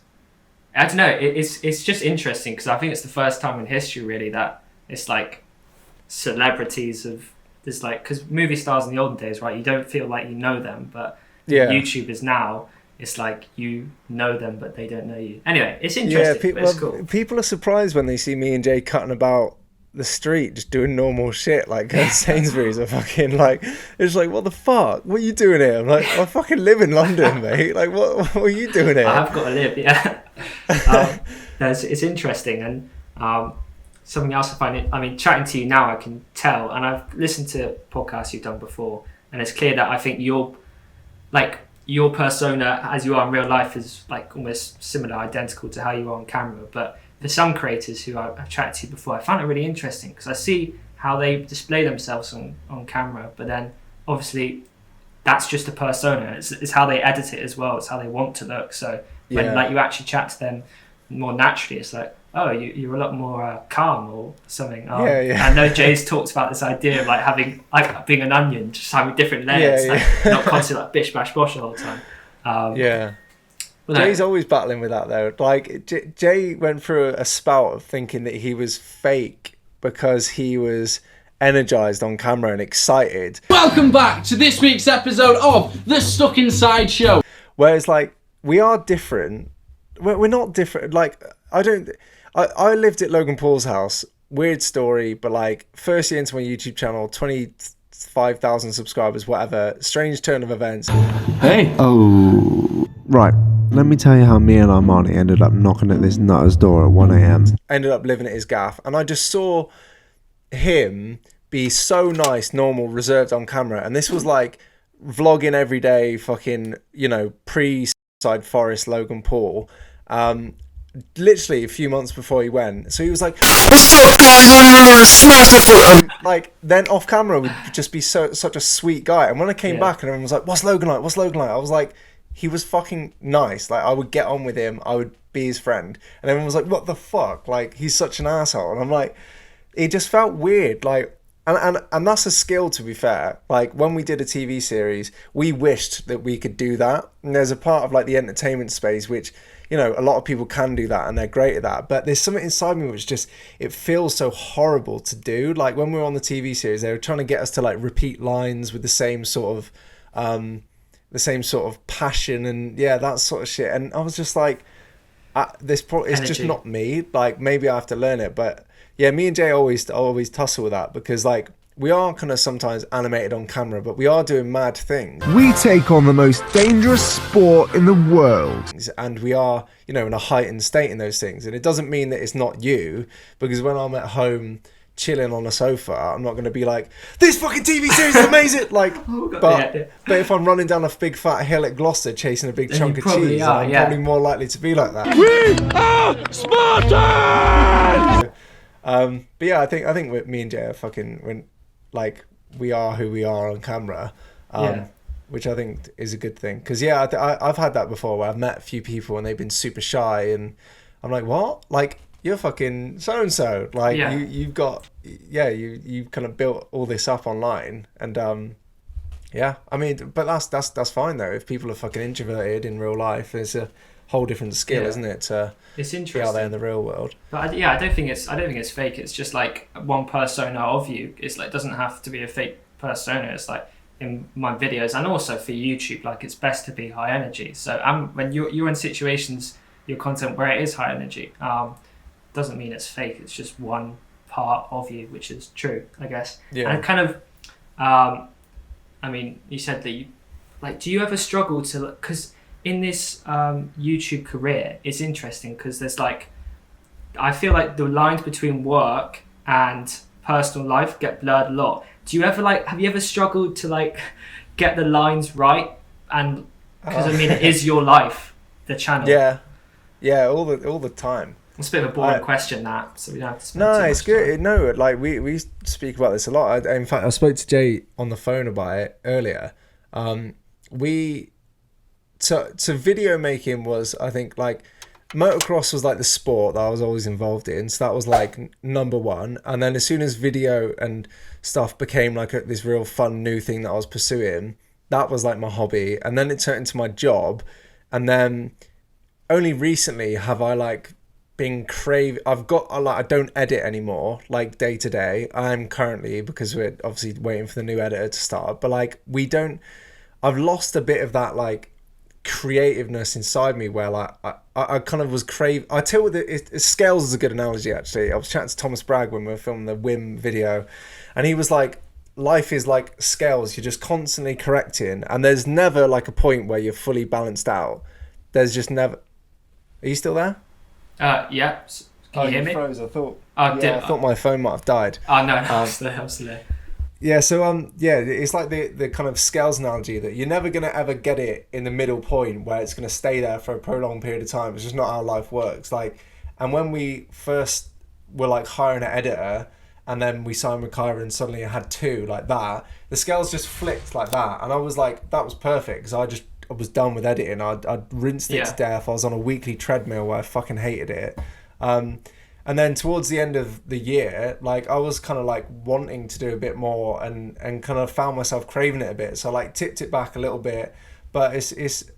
I don't know, it's just interesting because I think it's the first time in history really that it's like celebrities of there's like, because movie stars in the olden days, right, you don't feel like you know them, but YouTubers now, it's like you know them but they don't know you. Anyway, it's interesting. But it's cool. People are surprised when they see me and Jay cutting about the street just doing normal shit, like at Sainsbury's or fucking like, it's like, what the fuck, what are you doing here? I'm like, I fucking live in London, mate. Like, what are you doing here? I have got to live, yeah. It's interesting, and something else I find it, I mean, chatting to you now, I can tell, and I've listened to podcasts you've done before, and it's clear that I think your persona as you are in real life is like almost similar, identical to how you are on camera. But for some creators who I've chatted to before, I found it really interesting because I see how they display themselves on camera, but then obviously that's just a persona. It's how they edit it as well. It's how they want to look. So when like you actually chat to them more naturally, it's like, oh, you're a lot more calm or something. I know Jay's talked about this idea of like having, like being an onion, just having different layers, like, not constantly like bish bash bosh the whole time. Jay's always battling with that though. Like Jay went through a spout of thinking that he was fake because he was energized on camera and excited. Welcome back to this week's episode of the Stuck Inside Show. Whereas like, we are different. We're not different. Like, I lived at Logan Paul's house. Weird story, but like, first year into my YouTube channel, 25,000 subscribers, whatever. Strange turn of events. Hey. Oh, right. Let me tell you how me and Armani ended up knocking at this nutter's door at 1 a.m. Ended up living at his gaff, and I just saw him be so nice, normal, reserved on camera. And this was like vlogging every day, fucking, you know, pre-side Forest Logan Paul. literally a few months before he went. So he was like, "What's up, guys? Smash this one!" And like then off camera would just be such a sweet guy. And when I came back and everyone was like, "What's Logan like? What's Logan like?" I was like, he was fucking nice. Like I would get on with him. I would be his friend. And everyone was like, "What the fuck? Like he's such an asshole." And I'm like, it just felt weird. Like. And that's a skill, to be fair. Like when we did a TV series, we wished that we could do that. And there's a part of like the entertainment space which, you know, a lot of people can do that and they're great at that. But there's something inside me which just, it feels so horrible to do. Like when we were on the TV series, they were trying to get us to like repeat lines with the same sort of passion and that sort of shit. And I was just like, it's just not me. Like maybe I have to learn it, but. Yeah, me and Jay always tussle with that because, like, we are kind of sometimes animated on camera, but we are doing mad things. We take on the most dangerous sport in the world. And we are, you know, in a heightened state in those things. And it doesn't mean that it's not you, because when I'm at home chilling on a sofa, I'm not going to be like, this fucking TV series is amazing! Like, but if I'm running down a big fat hill at Gloucester chasing a big chunk of cheese, I'm probably more likely to be like that. We are Spartans! But yeah, I think with me and Jay are we are who we are on camera, which I think is a good thing. Because I've had that before where I've met a few people and they've been super shy, and I'm like, what? Like you're fucking so and so. Like you've got you kind of built all this up online, and I mean, but that's fine though. If people are fucking introverted in real life, it's a whole different skill, isn't it? It's interesting. Be out there in the real world. But I don't think it's fake. It's just like one persona of you. It's like, it doesn't have to be a fake persona. It's like in my videos and also for YouTube, like it's best to be high energy. So when you're in situations, your content where it is high energy, doesn't mean it's fake. It's just one part of you, which is true, I guess. Yeah. And kind of, I mean, you said that you, like, do you ever struggle to, because in this YouTube career, it's interesting because there's like, I feel like the lines between work and personal life get blurred a lot. Do you ever have you ever struggled to like get the lines right? And because I mean, it is your life, the channel. Yeah, all the time. It's a bit of a boring question, that, so we don't have to spend no, too much it's good. time. No, like we speak about this a lot. In fact, I spoke to Jay on the phone about it earlier. So video making was, I think, like motocross was like the sport that I was always involved in, so that was like number one. And then as soon as video and stuff became like this real fun new thing that I was pursuing, that was like my hobby. And then it turned into my job, and then only recently have I like been I've got I don't edit anymore like day to day. I'm currently, because we're obviously waiting for the new editor to start, but like I've lost a bit of that like creativeness inside me where like I kind of was I tell you scales is a good analogy actually. I was chatting to Thomas Bragg when we were filming the Wim video, and he was like, life is like scales, you're just constantly correcting, and there's never like a point where you're fully balanced out. There's just never. Are you still there? Yeah. Can you hear me? Froze. I thought I thought my phone might have died. Oh no, I'm still there. Yeah, so it's like the kind of scales analogy that you're never gonna ever get it in the middle point where it's gonna stay there for a prolonged period of time. It's just not how life works. Like, and when we first were like hiring an editor, and then we signed with Kyra, and suddenly I had two like that, the scales just flicked like that, and I was like, that was perfect, because I was done with editing. I'd rinsed it to death. I was on a weekly treadmill where I fucking hated it. And then towards the end of the year, like I was kind of like wanting to do a bit more, and kind of found myself craving it a bit. So I like tipped it back a little bit, but it's this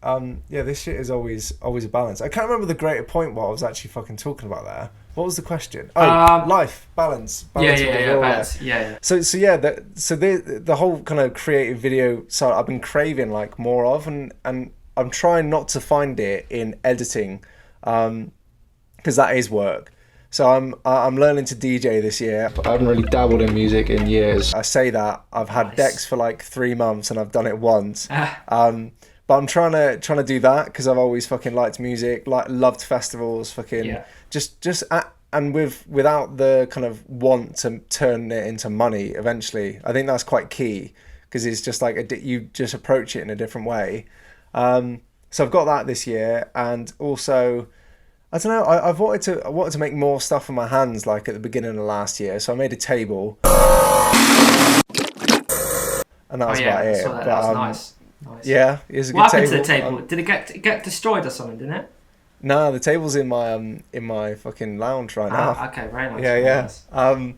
shit is always a balance. I can't remember the greater point what I was actually fucking talking about there. What was the question? Life balance. Balance. So the whole kind of creative video side I've been craving like more of, and I'm trying not to find it in editing, because that is work. So I'm learning to DJ this year. I haven't really dabbled in music in years. I say that I've had decks for like 3 months and I've done it once. But I'm trying to do that because I've always fucking liked music, like loved festivals, fucking and without the kind of want to turn it into money eventually. I think that's quite key, because it's just like you just approach it in a different way. So I've got that this year, and also I don't know. I wanted to make more stuff with my hands, like at the beginning of last year. So I made a table, and that was about it. That was nice. Yeah, it was a what good happened table. to the table? Did it get destroyed or something? Didn't it? No, the table's in my fucking lounge right now. Okay, very nice. Yeah.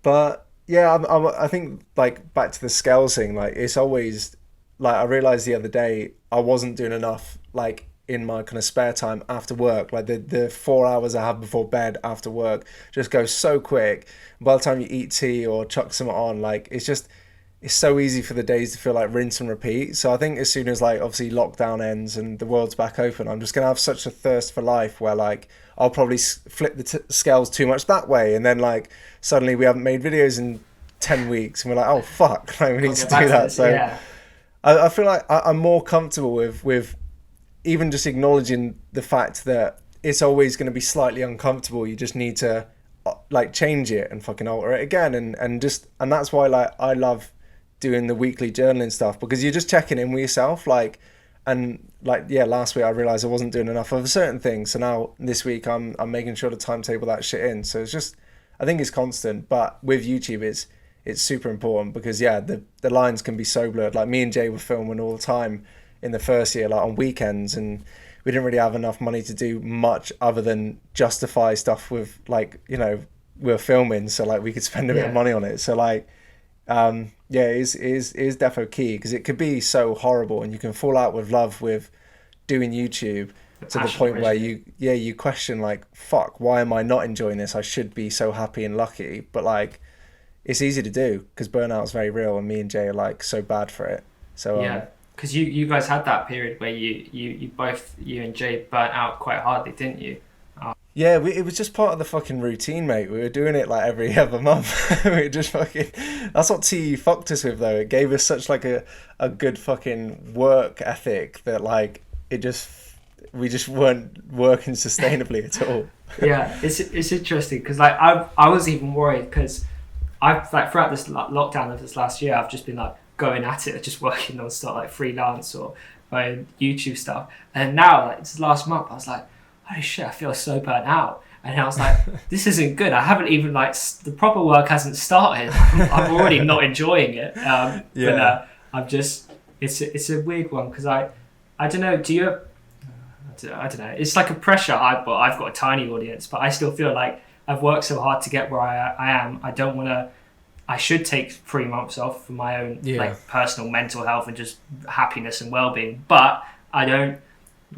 But yeah, I think like back to the scales thing. Like it's always like I realized the other day I wasn't doing enough like in my kind of spare time after work. Like the 4 hours I have before bed after work just goes so quick. By the time you eat tea or chuck something on, like it's so easy for the days to feel like rinse and repeat. So I think as soon as like obviously lockdown ends and the world's back open, I'm just gonna have such a thirst for life where like I'll probably flip the scales too much that way, and then like suddenly we haven't made videos in 10 weeks and we're like, oh fuck, like we need to do that. So yeah. I feel like I'm more comfortable with even just acknowledging the fact that it's always going to be slightly uncomfortable. You just need to like change it and fucking alter it again, and that's why like I love doing the weekly journaling stuff, because you're just checking in with yourself, like, and like last week I realized I wasn't doing enough of a certain thing, so now this week I'm making sure to timetable that shit in. So it's just, I think it's constant, but with YouTube it's super important, because the lines can be so blurred. Like me and Jay were filming all the time in the first year, like on weekends, and we didn't really have enough money to do much other than justify stuff with, like, you know, we were filming, so like we could spend a bit of money on it. So like is defo key, because it could be so horrible and you can fall out with love with doing YouTube to the point where you question like, fuck, why am I not enjoying this? I should be so happy and lucky. But like it's easy to do because burnout is very real, and me and Jay are like so bad for it. So because you guys had that period where you both, you and Jay, burnt out quite hardly, didn't you? Yeah, it was just part of the fucking routine, mate. We were doing it like every other month. We were just fucking... That's what TE fucked us with, though. It gave us such like a good fucking work ethic that like we just weren't working sustainably at all. Yeah, it's interesting because like I was even worried because I've like throughout this lockdown of this last year, I've just been like going at it, just working on stuff like freelance or my own YouTube stuff. And now like this last month, I was like, holy shit, I feel so burnt out. And I was like, this isn't good. I haven't even like the proper work hasn't started. I'm already not enjoying it. But I'm just, it's a weird one because I don't know. I don't know. It's like a pressure. I've got a tiny audience, but I still feel like I've worked so hard to get where I am. I don't want to. I should take 3 months off for my own like personal mental health and just happiness and well-being. But I don't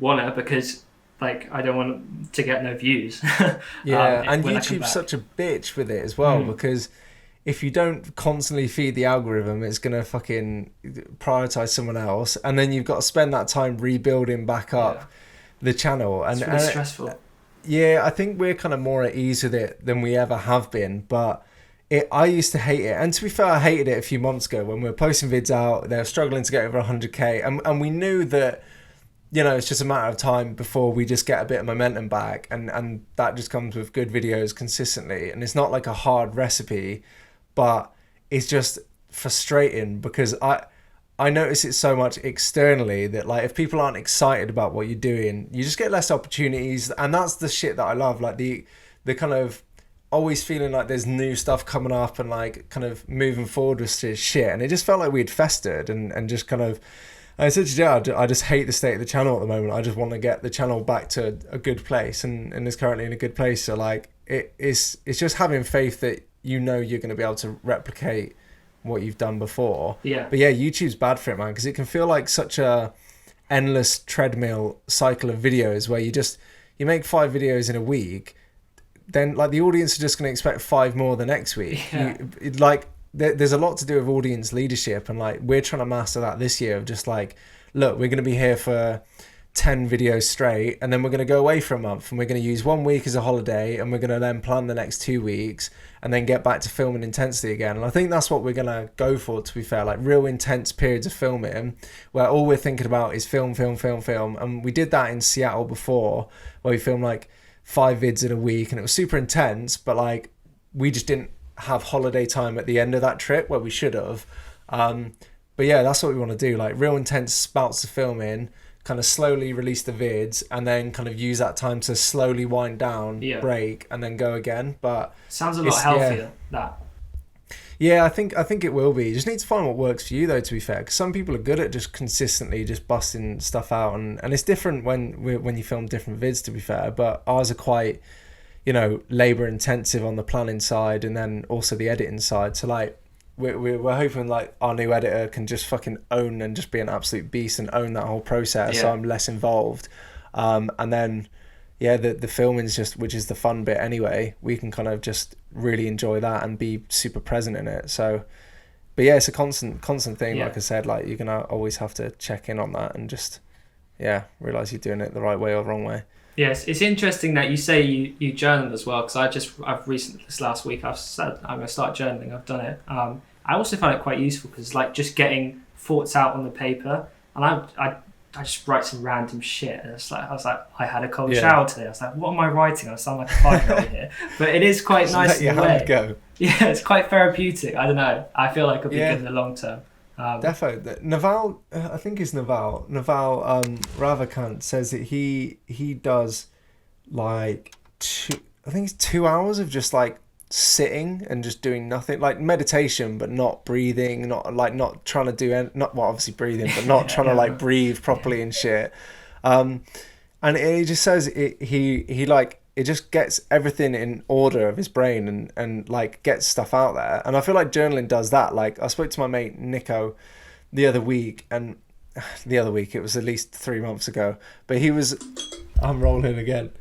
want to because. Like I don't want to get no views. And YouTube's such a bitch with it as well, because if you don't constantly feed the algorithm, it's gonna fucking prioritize someone else, and then you've got to spend that time rebuilding back up the channel. And it's really stressful. I think we're kind of more at ease with it than we ever have been, but I used to hate it, and to be fair, I hated it a few months ago when we were posting vids out. They were struggling to get over 100k, and we knew that. You know, it's just a matter of time before we just get a bit of momentum back, and that just comes with good videos consistently. And it's not like a hard recipe, but it's just frustrating because I notice it so much externally that like if people aren't excited about what you're doing, you just get less opportunities. And that's the shit that I love, like the kind of always feeling like there's new stuff coming up and like kind of moving forward with shit. And it just felt like we'd festered and just kind of. I said to Jay, I just hate the state of the channel at the moment. I just want to get the channel back to a good place, and it's currently in a good place. So like it's just having faith that you know you're going to be able to replicate what you've done before. Yeah. But yeah, YouTube's bad for it, man, because it can feel like such a endless treadmill cycle of videos where you make 5 videos in a week, then like the audience are just going to expect 5 more the next week. Yeah. There's a lot to do with audience leadership, and like we're trying to master that this year of just like, look, we're going to be here for 10 videos straight, and then we're going to go away for a month, and we're going to use 1 week as a holiday, and we're going to then plan the next 2 weeks and then get back to filming intensely again. And I think that's what we're going to go for, to be fair, like real intense periods of filming where all we're thinking about is film. And we did that in Seattle before, where we filmed like 5 vids in a week, and it was super intense, but like we just didn't have holiday time at the end of that trip where we should have. But yeah, that's what we want to do, like real intense spouts of filming, kind of slowly release the vids and then kind of use that time to slowly wind down, break, and then go again. But sounds a lot healthier, that. Yeah, I think it will be. You just need to find what works for you, though, to be fair, because some people are good at just consistently just busting stuff out, and it's different when you film different vids, to be fair, but ours are quite, labor intensive on the planning side and then also the editing side. So like we're hoping like our new editor can just fucking own and just be an absolute beast and own that whole process, so I'm less involved. And then the filming is just, which is the fun bit anyway, we can kind of just really enjoy that and be super present in it. So but it's a constant thing. Like I said, like you're gonna always have to check in on that and just realize you're doing it the right way or the wrong way. Yes, it's interesting that you say you journal as well, because I've recently, this last week, I've said I'm going to start journaling. I've done it. I also find it quite useful because it's like just getting thoughts out on the paper, and I just write some random shit, and I was like, I had a cold shower today. I was like, what am I writing? I sound like a 5-year-old here, but it is quite nice. Let your hand go. Yeah, it's quite therapeutic. I don't know. I feel like it'll be good in the long term. Defo. Naval, I think it's Naval Ravikant says that he does like 2 hours of just like sitting and just doing nothing, like meditation, but not breathing, not trying to do obviously breathing, but not trying to like breathe properly and shit. And it just says it just gets everything in order of his brain and like gets stuff out there. And I feel like journaling does that. Like I spoke to my mate Nico the other week, it was at least 3 months ago, but I'm rolling again.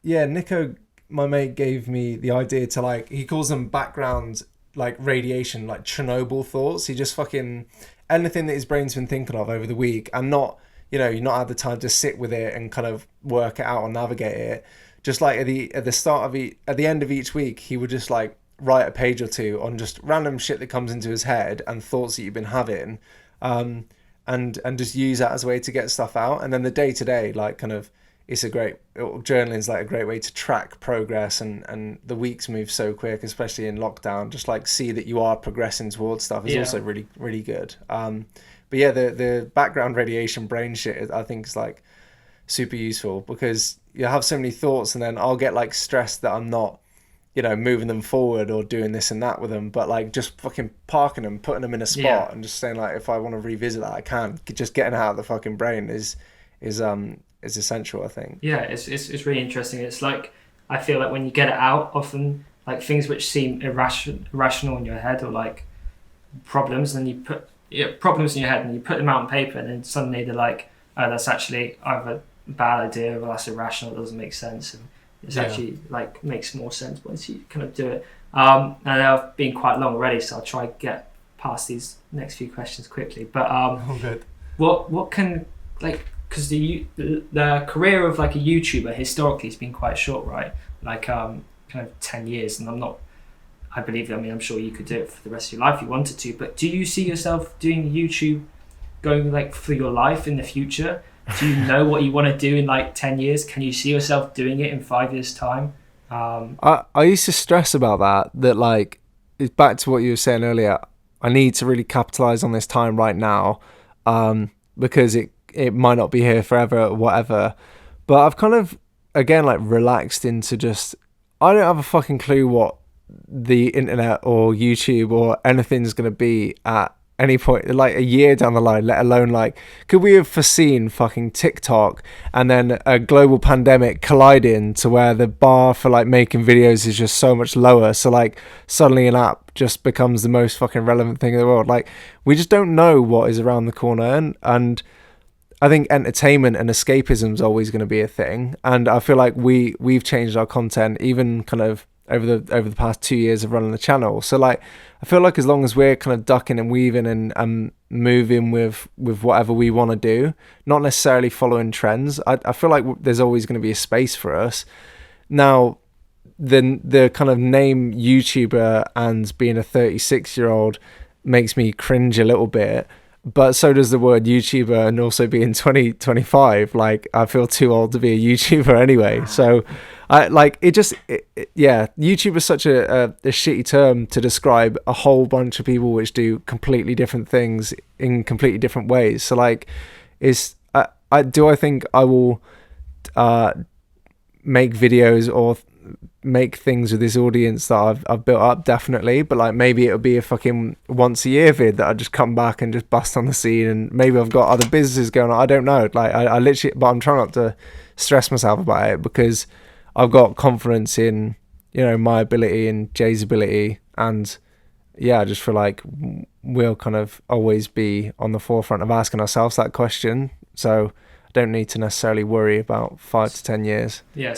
Yeah, Nico, my mate, gave me the idea to like, he calls them background like radiation, like Chernobyl thoughts. He just fucking anything that his brain's been thinking of over the week and not, you're not had the time to sit with it and kind of work it out or navigate it. Just like at the end of each week, he would just like write a page or two on just random shit that comes into his head and thoughts that you've been having, and just use that as a way to get stuff out. And then the day to day, like kind of, journaling's like a great way to track progress, and the weeks move so quick, especially in lockdown. Just like see that you are progressing towards stuff is also really, really good. But the background radiation brain shit, I think, is like super useful, because you have so many thoughts and then I'll get like stressed that I'm not, moving them forward or doing this and that with them, but like just fucking parking them, putting them in a spot and just saying like, if I want to revisit that, I can. Just getting out of the fucking brain is essential, I think. Yeah, it's really interesting. It's like, I feel like when you get it out, often like things which seem irrational in your head, or like problems, and you put problems in your head and you put them out on paper, and then suddenly they're like, oh, that's actually either a bad idea, or that's irrational, it doesn't make sense, and it's actually like makes more sense once you kind of do it. And I've been quite long already, so I'll try to get past these next few questions quickly. But good. What can, like, because the career of like a YouTuber historically has been quite short, right? Like kind of 10 years, and I'm sure you could do it for the rest of your life if you wanted to, but do you see yourself doing YouTube going like for your life in the future? Do you know what you want to do in like 10 years? Can you see yourself doing it in 5 years time? I used to stress about that like, it's back to what you were saying earlier. I need to really capitalize on this time right now, because it might not be here forever or whatever. But I've kind of, again, like relaxed into just, I don't have a fucking clue what the internet or YouTube or anything's going to be at any point, like a year down the line, let alone like, could we have foreseen fucking TikTok and then a global pandemic colliding to where the bar for like making videos is just so much lower, so like suddenly an app just becomes the most fucking relevant thing in the world? Like, we just don't know what is around the corner, and I think entertainment and escapism is always going to be a thing, and I feel like we've changed our content even kind of over the past 2 years of running the channel. So like, I feel like as long as we're kind of ducking and weaving and moving with whatever we want to do, not necessarily following trends, I feel like there's always going to be a space for us. Now, the kind of name YouTuber and being a 36-year-old makes me cringe a little bit, but so does the word YouTuber, and also being 2025. Like, I feel too old to be a YouTuber anyway. So YouTube is such a shitty term to describe a whole bunch of people which do completely different things in completely different ways. So like, I think I will make videos or make things with this audience that I've built up? Definitely, but like maybe it'll be a fucking once a year vid that I just come back and just bust on the scene, and maybe I've got other businesses going on. I don't know. Like I literally, but I'm trying not to stress myself about it because I've got confidence in, you know, my ability and Jay's ability, and yeah, I just feel like we'll kind of always be on the forefront of asking ourselves that question. So I don't need to necessarily worry about 5 to 10 years. Yeah,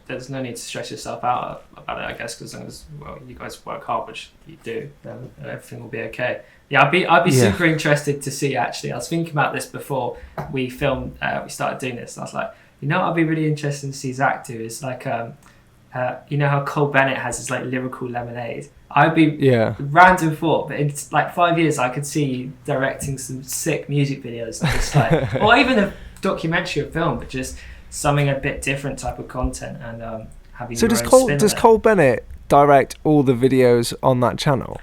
there's no need to stress yourself out about it, I guess, because as long as, well, you guys work hard, which you do, then everything will be okay. Yeah, I'd be super interested to see, actually. I was thinking about this before we filmed, we started doing this, and I was like, you know what I'd be really interested to see Zac do is like, you know how Cole Bennett has his like lyrical lemonade? I'd be random thought, but in like 5 years I could see you directing some sick music videos, just like, or even a documentary or film, but just something a bit different type of content, and having so your does own Cole spin does on it. Cole Bennett direct all the videos on that channel?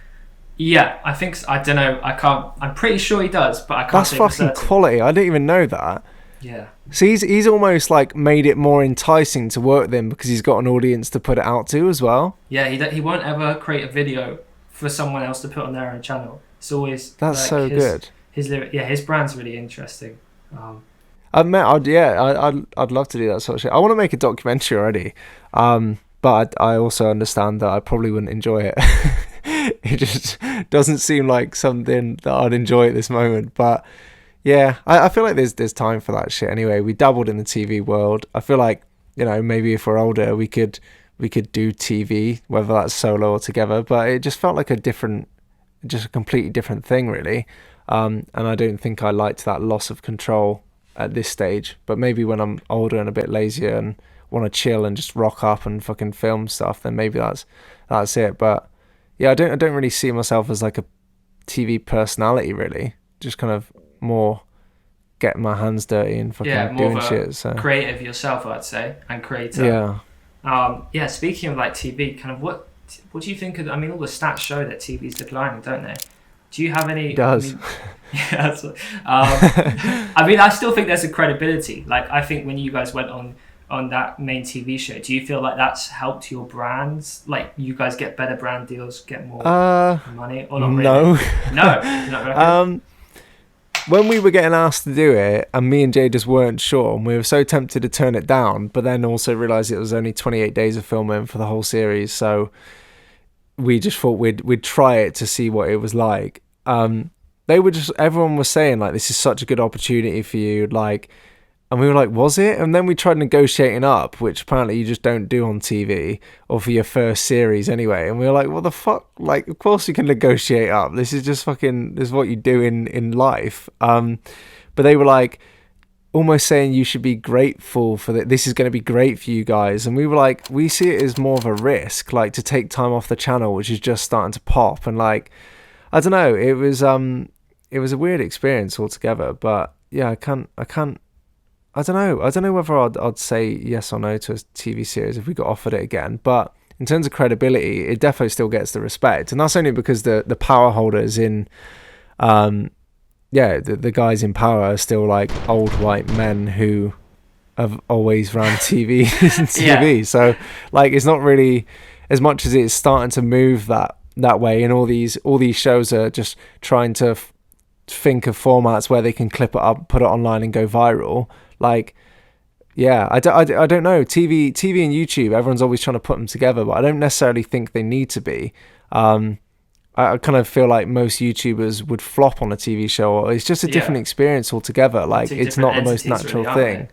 Yeah, I think so. I don't know. I'm pretty sure he does, but I can't. That's say for fucking certain. quality. I didn't even know that. Yeah. So he's almost like made it more enticing to work with him because he's got an audience to put it out to as well. Yeah, he won't ever create a video for someone else to put on their own channel. It's always That's like so good. His brand's really interesting. I'd love to do that sort of shit. I want to make a documentary already, but I also understand that I probably wouldn't enjoy it. It just doesn't seem like something that I'd enjoy at this moment. But yeah, I feel like there's time for that shit anyway. We dabbled in the TV world. I feel like, you know, maybe if we're older, we could do TV, whether that's solo or together. But it just felt like a completely different thing, really. And I don't think I liked that loss of control at this stage. But maybe when I'm older and a bit lazier and want to chill and just rock up and fucking film stuff, then maybe that's it. But yeah, I don't really see myself as like a TV personality, really. Just kind of more getting my hands dirty and fucking doing shit. So creative yourself, I'd say, and creator. Yeah. Speaking of like TV, kind of what do you think of? I mean, all the stats show that TV's declining, don't they? Do you have any? It does. I mean, I still think there's a credibility. Like, I think when you guys went on that main TV show, do you feel like that's helped your brands? Like, you guys get better brand deals, get more money, or not really? No. No. When we were getting asked to do it, and me and Jay just weren't sure, and we were so tempted to turn it down, but then also realised it was only 28 days of filming for the whole series, so we just thought we'd try it to see what it was like. Everyone was saying like, this is such a good opportunity for you, like, and we were like, was it? And then we tried negotiating up, which apparently you just don't do on TV or for your first series anyway. And we were like, what the fuck? Like, of course you can negotiate up. This is just fucking, this is what you do in life. But they were like, almost saying you should be grateful for that. This is going to be great for you guys. And we were like, we see it as more of a risk, like to take time off the channel, which is just starting to pop. And like, I don't know, it was a weird experience altogether. But yeah, I don't know whether I'd say yes or no to a TV series if we got offered it again. But in terms of credibility, it definitely still gets the respect. And that's only because the power holders in, the guys in power are still like old white men who have always ran TV. TV. So like, it's not really, as much as it's starting to move that way, and all these shows are just trying to think of formats where they can clip it up, put it online and go viral. Like, yeah, I don't know. TV and YouTube, everyone's always trying to put them together, but I don't necessarily think they need to be. I kind of feel like most YouTubers would flop on a TV show, or it's just a different experience altogether. Like, it's not the most natural thing.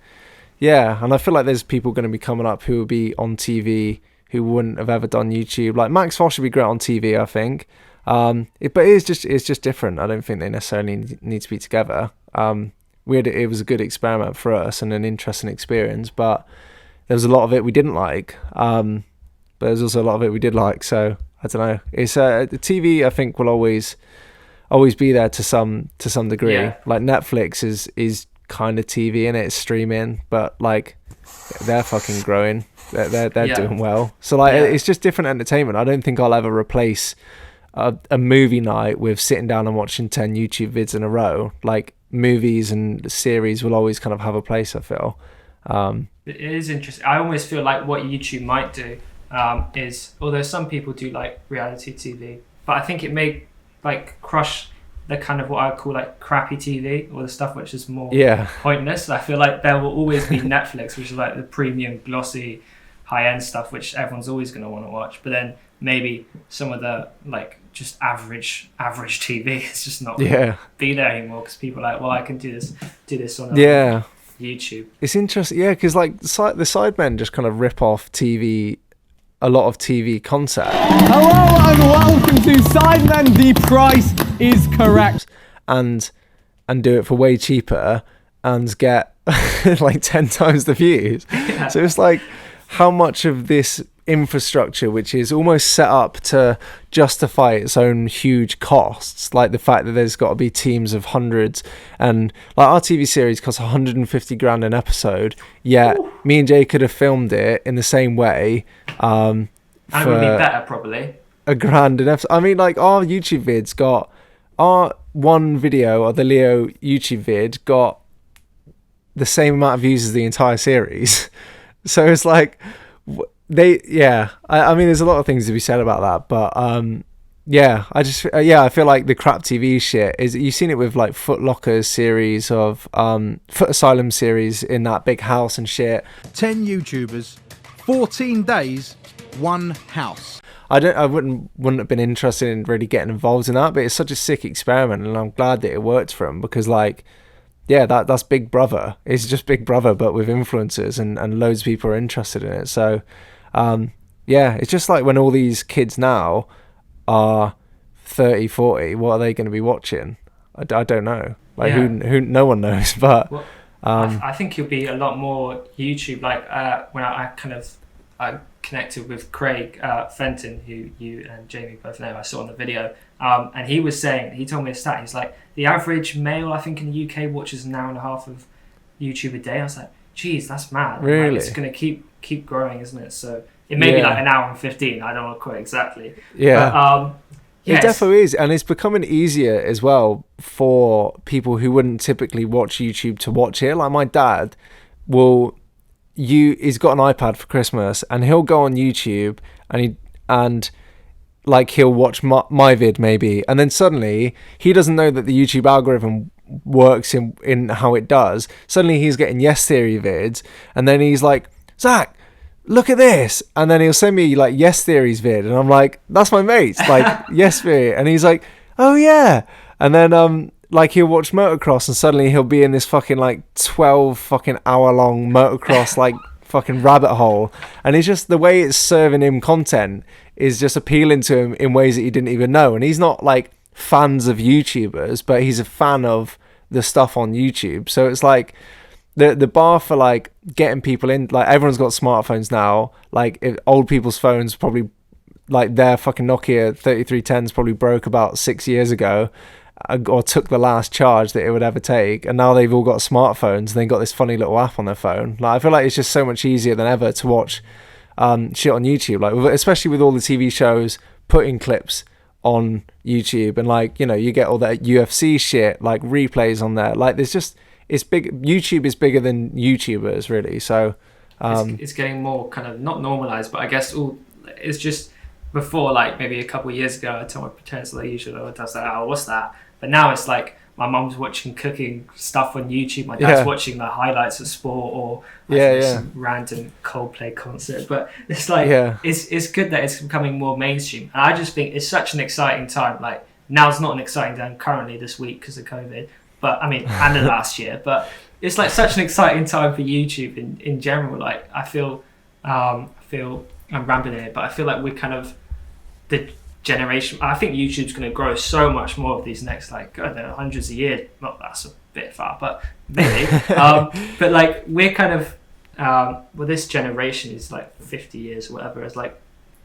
Yeah, and I feel like there's people going to be coming up who will be on TV who wouldn't have ever done YouTube. Like, Max Fosh would be great on TV, I think. But it's just different. I don't think they necessarily need to be together. It was a good experiment for us and an interesting experience, but there was a lot of it we didn't like. But there's also a lot of it we did like. So I don't know. It's the TV, I think, will always be there to some degree. Yeah. Like, Netflix is kind of TV and it's streaming, but like, they're fucking growing. They're doing well. So like, it's just different entertainment. I don't think I'll ever replace a movie night with sitting down and watching 10 YouTube vids in a row. Like, movies and series will always kind of have a place, I feel. It is interesting. I almost feel like what YouTube might do is, although some people do like reality TV, but I think it may like crush the kind of what I call like crappy TV, or the stuff which is more pointless. I feel like there will always be Netflix, which is like the premium, glossy, high-end stuff, which everyone's always going to want to watch. But then maybe some of the like just average TV is just not be there anymore, because people are like, well, I can do this on YouTube. It's interesting, because like the Sidemen just kind of rip off TV, a lot of TV concept. Hello and welcome to Sidemen. The price is correct, and do it for way cheaper and get like 10 times the views. So it's like, how much of this infrastructure, which is almost set up to justify its own huge costs, like the fact that there's got to be teams of hundreds, and like our TV series costs 150 grand an episode, yet me and Jay could have filmed it in the same way and it would be better, probably $1,000 an episode. I mean, like, our YouTube vids got, our one video, or the Leo YouTube vid, got the same amount of views as the entire series. So it's like, I mean, there's a lot of things to be said about that, but I feel like the crap TV shit is, you've seen it with like Foot Locker's series of Foot Asylum series in that big house and shit. 10 YouTubers, 14 days, one house. I wouldn't have been interested in really getting involved in that, but it's such a sick experiment, and I'm glad that it worked for him, because like, that's Big Brother. It's just Big Brother, but with influencers, and loads of people are interested in it. So, it's just like when all these kids now are 30, 40, what are they going to be watching? I don't know. Like, who? No one knows. But I think you'll be a lot more YouTube. Like when I connected with Craig Fenton, who you and Jamie both know, I saw on the video, and he told me a stat. He's like, the average male, I think, in the UK watches an hour and a half of YouTube a day. I was like, geez, that's mad. Really? Like, it's going to keep growing, isn't it? So it may be like an hour and 15. I don't want to quote exactly. Yeah. But, it definitely is, and it's becoming easier as well for people who wouldn't typically watch YouTube to watch it. Like my dad he's got an iPad for Christmas, and he'll go on YouTube and like he'll watch my vid maybe, and then suddenly he doesn't know that the YouTube algorithm works in how it does. Suddenly he's getting Yes Theory vids, and then he's like, Zach, look at this, and then he'll send me like Yes Theory's vid, and I'm like, that's my mate's, like Yes Theory, and he's like, oh yeah, and then like he'll watch motocross, and suddenly he'll be in this fucking like 12 fucking hour long motocross like fucking rabbit hole, and it's just the way it's serving him content is just appealing to him in ways that he didn't even know. And he's not like fans of YouTubers, but he's a fan of the stuff on YouTube. So it's like the bar for like getting people in, like everyone's got smartphones now, like old people's phones probably, like their fucking Nokia 3310s probably broke about 6 years ago, or took the last charge that it would ever take, and now they've all got smartphones and they've got this funny little app on their phone. Like I feel like it's just so much easier than ever to watch shit on YouTube, like especially with all the TV shows putting clips on YouTube, and like, you know, you get all that UFC shit, like replays on there. Like there's just, it's big. YouTube is bigger than YouTubers, really. So it's getting more kind of not normalized, but I guess it's just, before, like maybe a couple of years ago, I told my parents that usually I was like, oh, what's that? But now it's like my mum's watching cooking stuff on YouTube, my dad's watching the highlights of sport, or some random Coldplay concert. But it's like it's good that it's becoming more mainstream, and I just think it's such an exciting time. Like now's not an exciting time currently this week because of COVID, but I mean, and the last year. But it's like such an exciting time for YouTube in general. Like I feel I'm rambling here, but I feel like we're kind of the generation. I think YouTube's going to grow so much more of these next, like, I don't know, hundreds of years. Well, that's a bit far, but maybe. But like we're kind of this generation is like 50 years or whatever. It's like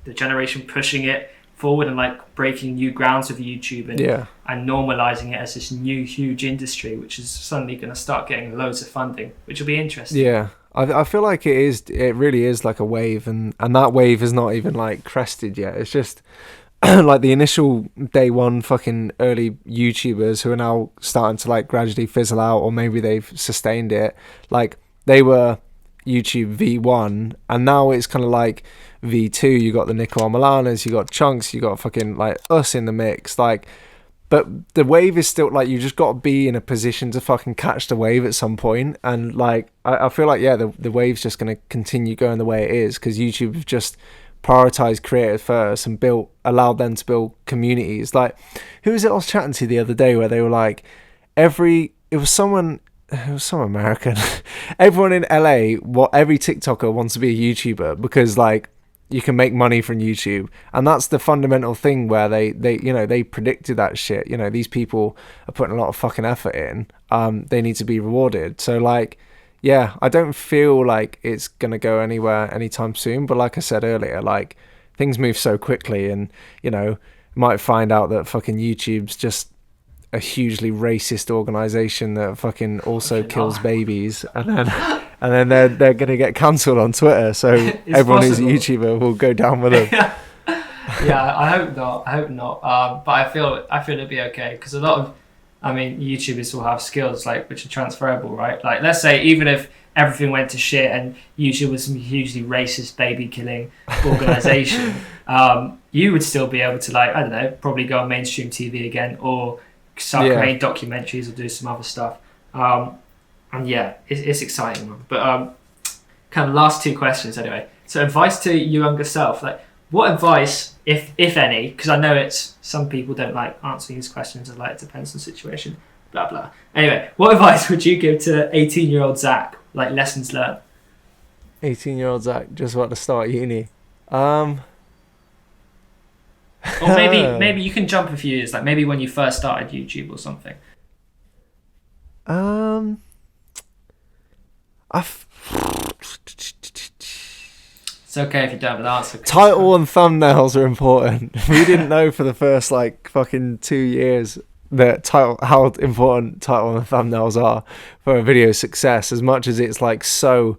the generation pushing it forward and like breaking new grounds with YouTube and normalizing it as this new huge industry, which is suddenly going to start getting loads of funding, which will be interesting. Yeah. I feel like it really is like a wave, and that wave is not even like crested yet. It's just like the initial day one fucking early YouTubers who are now starting to like gradually fizzle out, or maybe they've sustained it. Like they were YouTube V1, and now it's kind of like V2. You got the Nicole Milanas, you got Chunks, you got fucking like us in the mix. Like, but the wave is still like, you just got to be in a position to fucking catch the wave at some point. And like I feel like the wave's just going to continue going the way it is, because YouTube have just prioritized creators first and allowed them to build communities. Like, who was it I was chatting to the other day where they were like, it was some American everyone in LA, every TikToker wants to be a YouTuber because like you can make money from YouTube, and that's the fundamental thing where they they predicted that shit. These people are putting a lot of fucking effort in, they need to be rewarded. So like, yeah, I don't feel like it's gonna go anywhere anytime soon, but like I said earlier, like things move so quickly, and might find out that fucking YouTube's just a hugely racist organization that fucking also kills babies, and then they're gonna get cancelled on Twitter, so everyone possible. who's a YouTuber will go down with them. Yeah, I hope not. But I feel it'll be okay, because a lot of, YouTubers will have skills like which are transferable, right? Like, let's say even if everything went to shit and YouTube was some hugely racist baby killing organization, you would still be able to, like, I don't know, probably go on mainstream TV again, or start creating documentaries or do some other stuff. And yeah, it's exciting, man. But kind of last two questions anyway. So advice to your younger self, like what advice, if any, because I know it's some people don't like answering these questions, and like it depends on the situation, blah blah. Anyway, what advice would you give to 18-year-old Zac, like lessons learned? 18-year-old Zac just about to start uni. Or maybe you can jump a few years, like maybe when you first started YouTube or something. It's okay if you don't have an answer. Title and thumbnails are important. We didn't know for the first like fucking 2 years that how important title and thumbnails are for a video success, as much as it's like so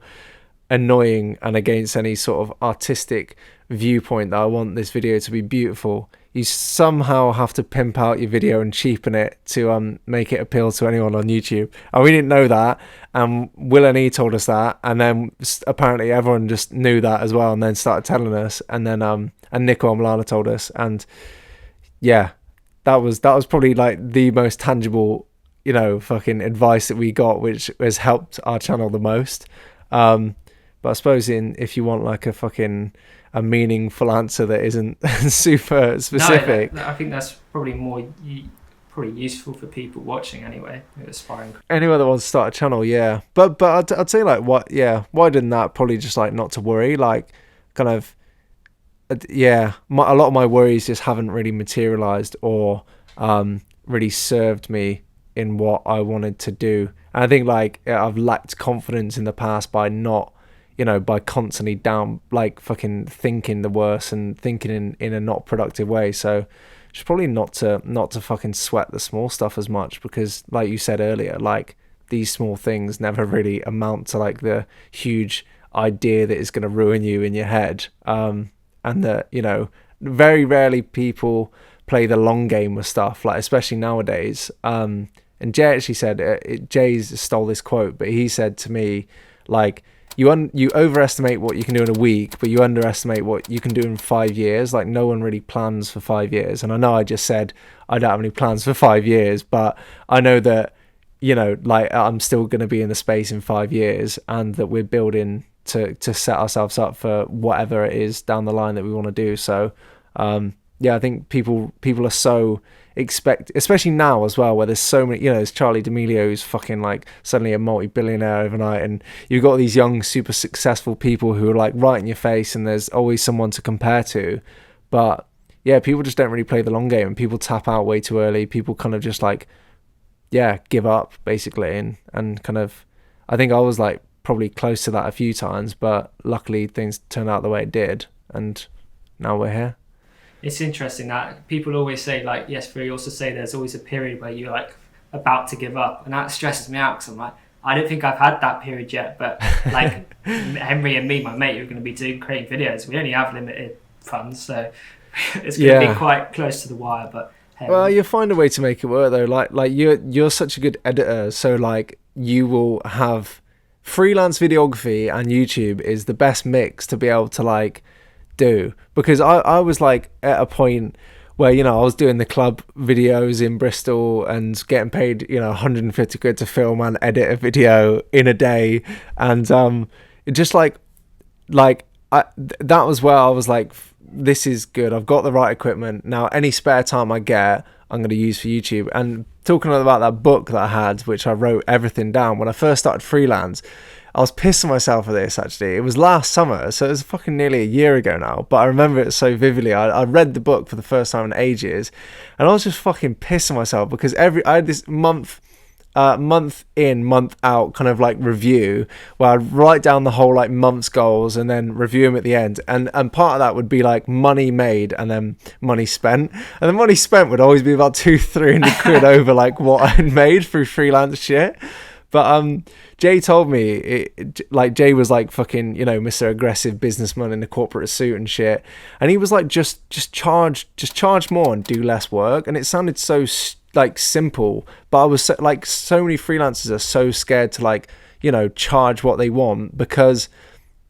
annoying and against any sort of artistic viewpoint that I want this video to be beautiful. You somehow have to pimp out your video and cheapen it to make it appeal to anyone on YouTube, and we didn't know that, and Will and E told us that, and then apparently everyone just knew that as well, and then started telling us, and then and Nicole and Milana told us, and yeah, that was probably like the most tangible fucking advice that we got, which has helped our channel the most. But I suppose if you want like a meaningful answer that isn't super specific. No, I think that's probably probably useful for people watching anyway, aspiring. Anyone that wants to start a channel, yeah. But I'd say like why didn't that? Probably just like not to worry, like kind of, yeah. A lot of my worries just haven't really materialized or really served me in what I wanted to do. And I think like I've lacked confidence in the past by not, by constantly down, like fucking thinking the worst and thinking in a not productive way. So just probably not to fucking sweat the small stuff as much, because like you said earlier, like these small things never really amount to like the huge idea that is going to ruin you in your head. And that, very rarely people play the long game with stuff, like especially nowadays. And Jay actually said, Jay's stole this quote, but he said to me, like, you overestimate what you can do in a week, but you underestimate what you can do in 5 years. Like, no one really plans for 5 years. And I know I just said I don't have any plans for 5 years, but I know that, like I'm still going to be in the space in 5 years, and that we're building to set ourselves up for whatever it is down the line that we want to do. So, yeah, I think people are so especially now as well, where there's so many, there's Charlie D'Amelio who's fucking like suddenly a multi-billionaire overnight, and you've got these young super successful people who are like right in your face, and there's always someone to compare to. But yeah, people just don't really play the long game, and people tap out way too early. People kind of just like, yeah, give up basically, and kind of, I think I was like probably close to that a few times, but luckily things turned out the way it did, and now we're here. It's interesting that people always say, like, yes, we also say there's always a period where you're like about to give up, and that stresses me out, because I'm like, I don't think I've had that period yet. But like Henry and me, my mate, who are going to be creating videos, we only have limited funds, so it's going to be quite close to the wire, but hey. Well, you'll find a way to make it work though. Like you're such a good editor, so like you will have freelance videography and YouTube is the best mix to be able to like do, because I was like at a point where, you know, I was doing the club videos in Bristol and getting paid, you know, 150 quid to film and edit a video in a day, and it just that was where I was like, this is good, I've got the right equipment now. Any spare time I get, I'm going to use for YouTube. And talking about that book that I had, which I wrote everything down when I first started freelance, I was pissing myself at this, actually. It was last summer, so it was fucking nearly a year ago now, but I remember it so vividly. I read the book for the first time in ages, and I was just fucking pissing myself because I had this month in, month out kind of like review where I'd write down the whole like month's goals and then review them at the end, and part of that would be like money made and then money spent, and the money spent would always be about 200-300 quid over like what I'd made through freelance shit. But Jay told me, Jay was like fucking, you know, Mr. Aggressive businessman in a corporate suit and shit, and he was like, just charge more and do less work. And it sounded so like simple, but I was so many freelancers are so scared to like, you know, charge what they want, because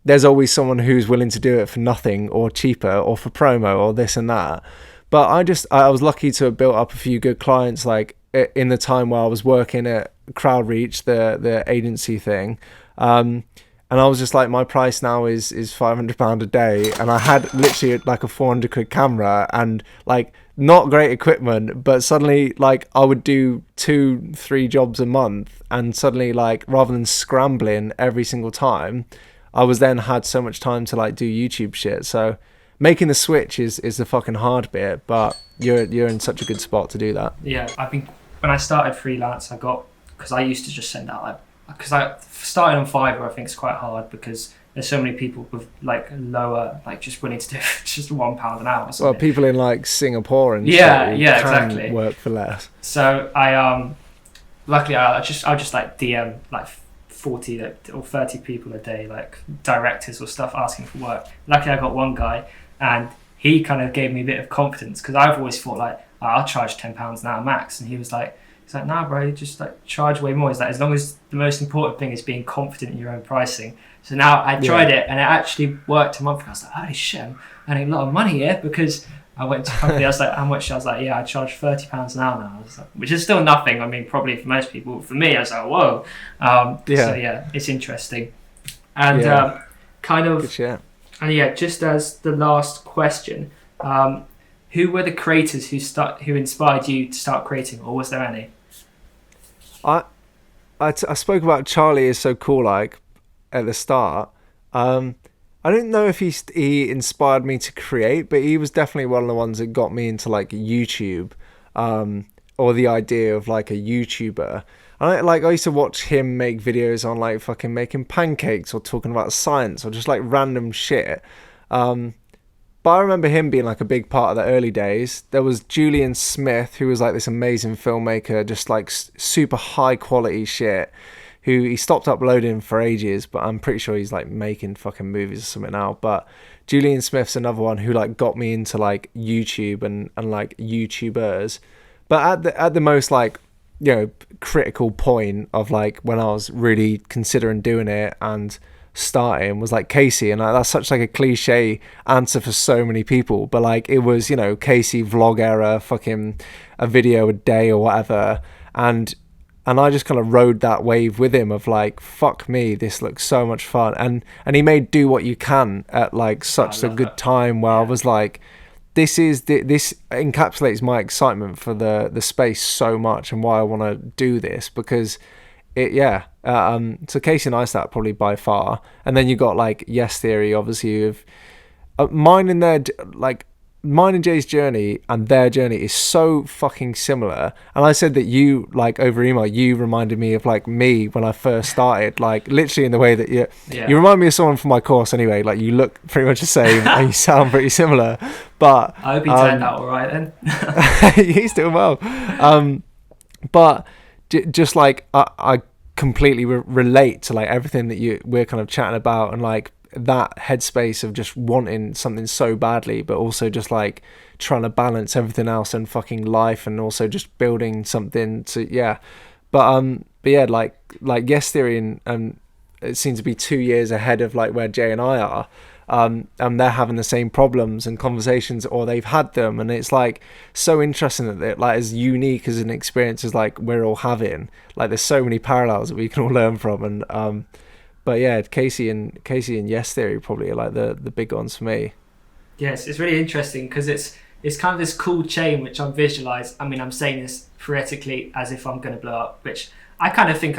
there's always someone who's willing to do it for nothing or cheaper or for promo or this and that. But I was lucky to have built up a few good clients like in the time while I was working at Crowdreach, the agency thing, and I was just like, my price now is £500 a day, and I had literally like a 400 quid camera and like not great equipment, but suddenly like I would do 2-3 jobs a month, and suddenly like rather than scrambling every single time, I was then had so much time to like do YouTube shit. So making the switch is the fucking hard bit, but you're in such a good spot to do that. Yeah, when I started freelance, because I used to just send out, because I started on Fiverr, I think it's quite hard because there's so many people with like lower, like just willing to do just £1 an hour or something. Well, people in like Singapore and yeah, shit exactly, work for less. So I luckily I'll just like DM like 40 or 30 people a day, like directors or stuff asking for work. Luckily I got one guy, and he kind of gave me a bit of confidence, because I've always thought like, oh, I'll charge £10 an hour max, and he's like, nah, bro, just like charge way more. He's like, as long as the most important thing is being confident in your own pricing. So now I tried it, and it actually worked a month ago. I was like, holy shit, I'm earning a lot of money here, because I went to a company, I was like, how much? I was like, yeah, I charge £30 an hour now. I was like, which is still nothing. I mean, probably for most people. For me, I was like, whoa. So yeah, it's interesting. And kind of, good shit. And yeah, just as the last question, who were the creators who inspired you to start creating, or was there any? I spoke about Charlie is so cool, like at the start. I don't know if he inspired me to create, but he was definitely one of the ones that got me into like YouTube, or the idea of like a YouTuber. I used to watch him make videos on like fucking making pancakes or talking about science or just like random shit. But I remember him being like a big part of the early days. There was Julian Smith, who was like this amazing filmmaker, just like super high quality shit, who he stopped uploading for ages, but I'm pretty sure he's like making fucking movies or something now. But Julian Smith's another one who like got me into like YouTube and like YouTubers. But at the most like, you know, critical point of like when I was really considering doing it and starting was like Casey, and that's such like a cliche answer for so many people, but like it was, you know, Casey vlog era, fucking a video a day or whatever, and I just kind of rode that wave with him of like, fuck me, this looks so much fun, and he made Do What You Can at like such a good time where I was like, this encapsulates my excitement for the space so much and why I want to do this, because so Casey Neistat probably by far, and then you got like Yes Theory, obviously, of mine and Jay's journey and their journey is so fucking similar. And I said that you, like over email, you reminded me of like me when I first started, like literally in the way that you remind me of someone from my course anyway. Like you look pretty much the same and you sound pretty similar. But I hope he turned out all right then. He's doing well. But just like I completely relate to like everything that we're kind of chatting about, and like that headspace of just wanting something so badly, but also just like trying to balance everything else and fucking life, and also just building something to but yeah, like Yes Theory and it seems to be 2 years ahead of like where Jay and I are, and they're having the same problems and conversations, or they've had them, and it's like so interesting that they're like as unique as an experience as like we're all having. Like there's so many parallels that we can all learn from, and but yeah, Casey and Yes Theory probably are like the big ones for me. Yes, it's really interesting because it's kind of this cool chain which I'm visualised. I mean, I'm saying this theoretically as if I'm going to blow up, which I kind of think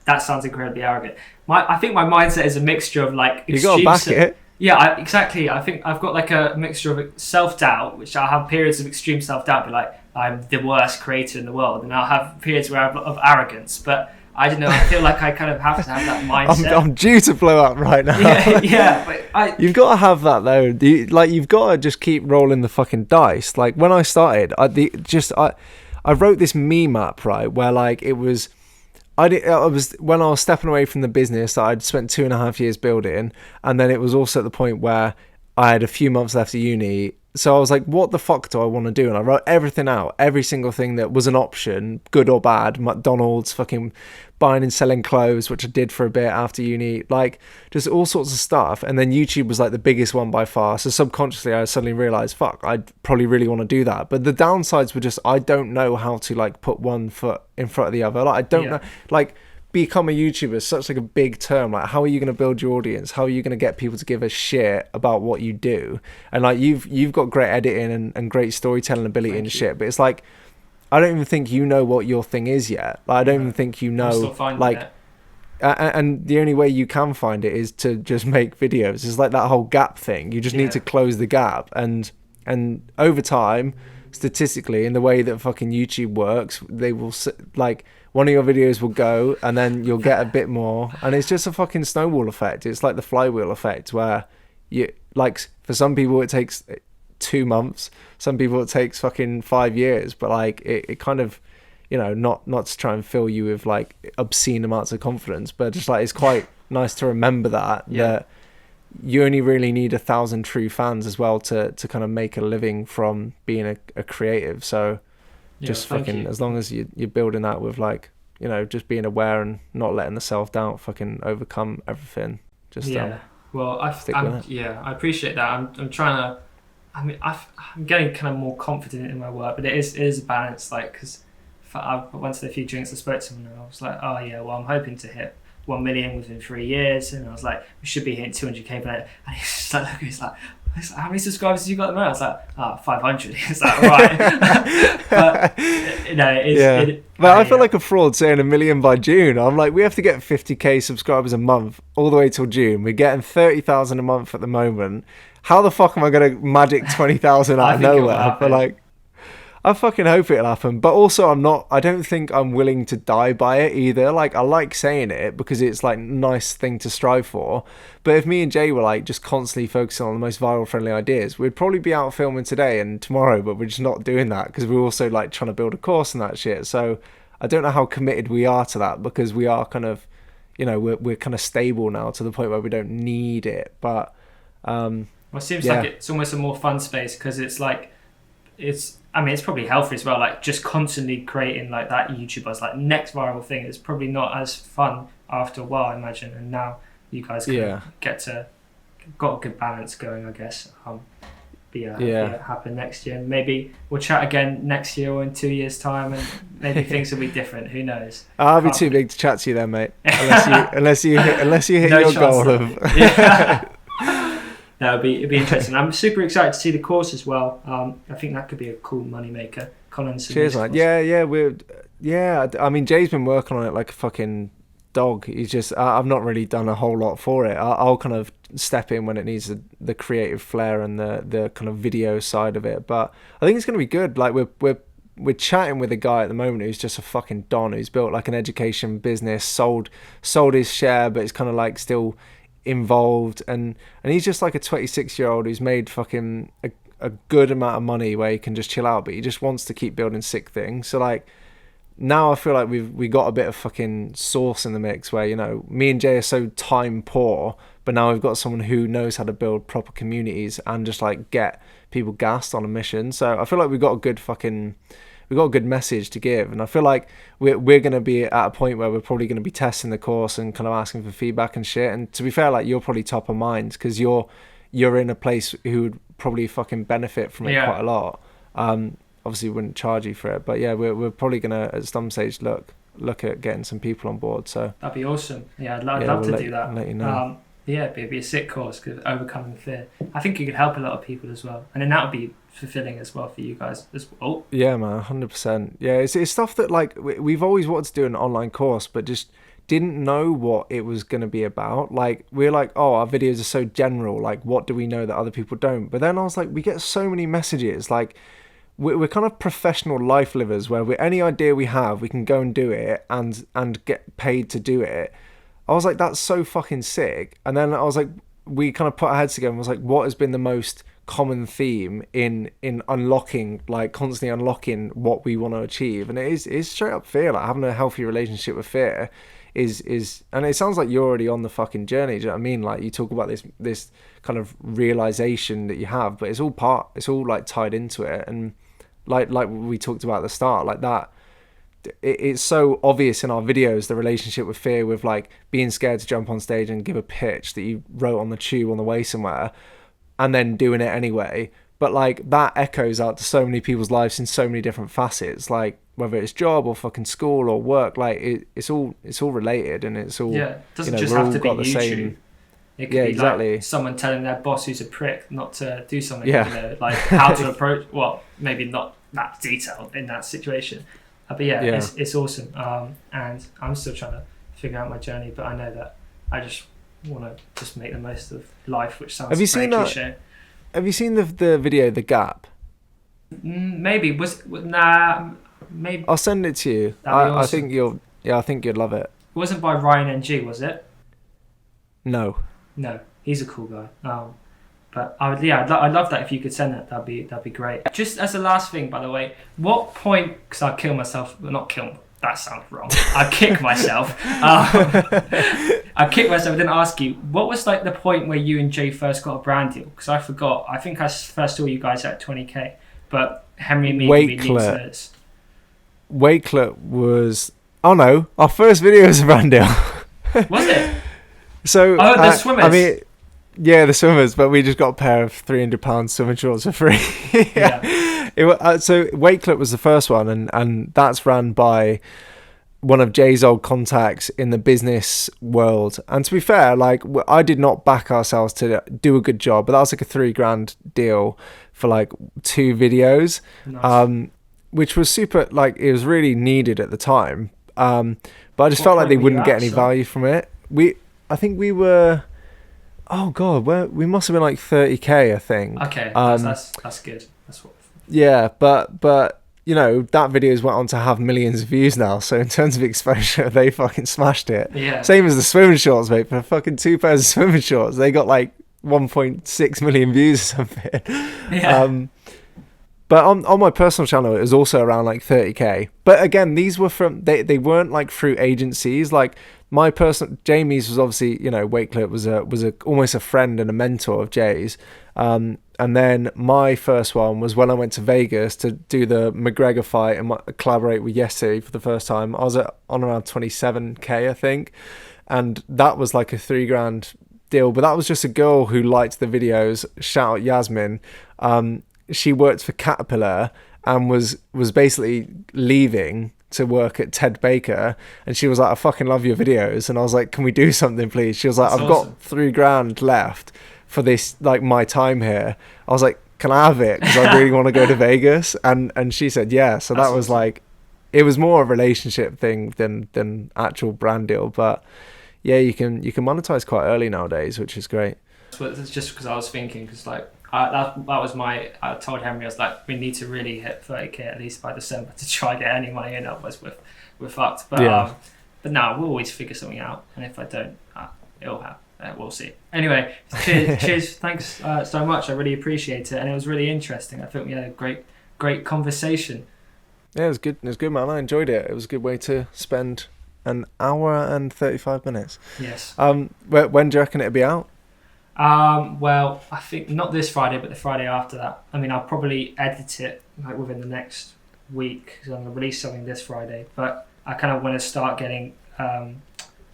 that sounds incredibly arrogant. I think my mindset is a mixture of like you got to back it. Yeah, exactly. I think I've got like a mixture of self-doubt, which I'll have periods of extreme self-doubt, but like I'm the worst creator in the world, and I'll have periods where I have a lot of arrogance, but I don't know. I feel like I kind of have to have that mindset. I'm due to blow up right now. Yeah. But you've got to have that though. You've got to just keep rolling the fucking dice. Like when I started, I wrote this meme up, right, where like it was when I was stepping away from the business that I'd spent 2.5 years building, and then it was also at the point where I had a few months left of uni. So I was like, what the fuck do I want to do? And I wrote everything out, every single thing that was an option, good or bad. McDonald's, fucking buying and selling clothes, which I did for a bit after uni, like just all sorts of stuff. And then YouTube was like the biggest one by far. So subconsciously I suddenly realized, fuck, I probably really want to do that. But the downsides were just, I don't know how to like put one foot in front of the other. Like I don't know, like become a YouTuber is such like a big term. Like how are you going to build your audience? How are you going to get people to give a shit about what you do? And like you've got great editing and great storytelling ability and shit, but it's like I don't even think you know what your thing is yet. Like I don't even think you know, like and the only way you can find it is to just make videos. It's like that whole gap thing. You just need to close the gap, and over time, statistically, in the way that fucking YouTube works, they will like one of your videos will go and then you'll get a bit more, and it's just a fucking snowball effect. It's like the flywheel effect where you like for some people it takes 2 months, some people it takes fucking 5 years, but like it kind of, you know, not to try and fill you with like obscene amounts of confidence, but just like it's quite nice to remember that you only really need 1,000 true fans as well to kind of make a living from being a creative. So just fucking as long as you're building that with like, you know, just being aware and not letting the self-doubt fucking overcome everything. Just well, I appreciate that. I'm trying to. I mean, I'm getting kind of more confident in my work, but it is a balance. Like, because I went to a few drinks, I spoke to someone, and I was like, oh yeah, well I'm hoping to hit 1 million within 3 years, and I was like, we should be hitting 200k, but and he's just like, he's like, how many subscribers have you got at the moment? I was like, 500. He's like, right. But you know, but I feel like a fraud saying 1 million by June. I'm like, we have to get 50k subscribers a month all the way till June. We're getting 30,000 a month at the moment. How the fuck am I going to magic 20,000 out of nowhere? But like, I fucking hope it'll happen. But also I don't think I'm willing to die by it either. Like I like saying it because it's like a nice thing to strive for. But if me and Jay were like just constantly focusing on the most viral friendly ideas, we'd probably be out filming today and tomorrow, but we're just not doing that because we're also like trying to build a course and that shit. So I don't know how committed we are to that because we are kind of, you know, we're kind of stable now to the point where we don't need it. But well, it seems like it's almost a more fun space because it's like it's probably healthy as well, like just constantly creating like that YouTuber's like next viral thing is probably not as fun after a while, I imagine. And now you guys can got a good balance going, I guess. Happen next year, and maybe we'll chat again next year or in 2 years time, and maybe things will be different. Who knows? I'll be too big to chat to you then, mate. Unless you hit no your goal of it'd be interesting. I'm super excited to see the course as well. I think that could be a cool moneymaker. Cheers, man. Yeah. I mean, Jay's been working on it like a fucking dog. He's just I've not really done a whole lot for it. I'll kind of step in when it needs the creative flair and the kind of video side of it. But I think it's going to be good. Like we're chatting with a guy at the moment who's just a fucking don, who's built like an education business, sold his share, but it's kind of like still involved, and he's just like a 26-year-old who's made fucking a good amount of money where he can just chill out, but he just wants to keep building sick things. So like now I feel like we got a bit of fucking sauce in the mix where, you know, me and Jay are so time poor, but now we've got someone who knows how to build proper communities and just like get people gassed on a mission. So I feel like we got a good message to give, and I feel like we're going to be at a point where we're probably going to be testing the course and kind of asking for feedback and shit. And to be fair, like, you're probably top of mind because you're in a place who would probably fucking benefit from it quite a lot. Obviously we wouldn't charge you for it, but yeah, we're probably gonna at some stage look at getting some people on board. So that'd be awesome. Yeah, I'd love to do that. Let you know. Yeah, it'd be a sick course because overcoming fear. I think it could help a lot of people as well, and then that would be fulfilling as well for you guys as well. Yeah, man, 100%. Yeah, it's stuff that like we've always wanted to do an online course, but just didn't know what it was going to be about. Like, we're like, oh, our videos are so general, like what do we know that other people don't? But then I was like, we get so many messages, like we're kind of professional life livers where any idea we have, we can go and do it and get paid to do it. I was like, that's so fucking sick. And then I was like, we kind of put our heads together and was like, what has been the most common theme in unlocking, like constantly unlocking what we want to achieve? And it is straight up fear. Like, having a healthy relationship with fear is and it sounds like you're already on the fucking journey. Do you know what I mean? Like, you talk about this kind of realization that you have, but it's all like tied into it. And like we talked about at the start, like that, it's so obvious in our videos, the relationship with fear, with like being scared to jump on stage and give a pitch that you wrote on the tube on the way somewhere and then doing it anyway. But like that echoes out to so many people's lives in so many different facets, like whether it's job or fucking school or work, like it's all related, and it's all, it doesn't just have to be YouTube. Same. It could be exactly. Like someone telling their boss who's a prick not to do something, you know, like how to approach, well, maybe not that detailed in that situation. But it's awesome. And I'm still trying to figure out my journey, but I know that I just want to just make the most of life, which sounds very cliche. Have you seen the video, The Gap? Maybe. Maybe. I'll send it to you. Awesome. I think you'd love it. It wasn't by Ryan NG, was it? No, he's a cool guy. But I'd love that if you could send that. That'd be great. Just as a last thing, by the way, what point? Because I kill myself. Well, not kill. That sounds wrong. I kick myself. I kicked myself. I didn't ask you. What was like the point where you and Jay first got a brand deal? Because I forgot. I think I first saw you guys at 20k. But Henry and me Wakelet was. Oh no, our first video was a brand deal. Was it? So the swimmers. I mean, yeah, the swimmers, but we just got a pair of £300 swimming shorts for free. So Wakelet was the first one, and that's ran by one of Jay's old contacts in the business world. And to be fair, like, I did not back ourselves to do a good job, but that was like a $3,000 deal for like 2 videos. Nice. Which was super, like, it was really needed at the time. But I just felt like they wouldn't get any value from it. I think we were, oh god, we must have been like 30k, I think. Okay, that's good. That's what. Yeah, but you know, that video's went on to have millions of views now. So in terms of exposure, they fucking smashed it. Yeah. Same as the swimming shorts, mate. For fucking 2 pairs of swimming shorts, they got like 1.6 million views or something. Yeah. But on my personal channel, it was also around like 30k. But again, these were from, they weren't like through agencies. Like my personal, Jamie's was obviously, you know, Wakelet was almost a friend and a mentor of Jay's. And then my first one was when I went to Vegas to do the McGregor fight and collaborate with Yeti for the first time. I was on around 27k, I think. And that was like a $3,000 deal. But that was just a girl who liked the videos. Shout out Yasmin. She worked for Caterpillar and was basically leaving to work at Ted Baker, and she was like, I fucking love your videos. And I was like, can we do something, please? She was like, I've got $3,000 left for this, like, my time here. I was like, can I have it? Because I really want to go to Vegas. And she said yeah. So that was like, it was more a relationship thing than actual brand deal. But yeah, you can monetize quite early nowadays, which is great. It's just because I was thinking, because like that was I told Henry, I was like, we need to really hit 30k at least by December to try to get any money in. Otherwise we're fucked. But yeah. But no, we'll always figure something out. And if I don't, it'll happen. We'll see. Anyway, cheers. Thanks so much. I really appreciate it, and it was really interesting. I think we had a great conversation. Yeah, it was good. It was good, man. I enjoyed it. It was a good way to spend an hour and 35 minutes. Yes. When do you reckon it'll be out? Well, I think not this Friday, but the Friday after that. I mean, I'll probably edit it like within the next week because I'm gonna release something this Friday. But I kind of want to start getting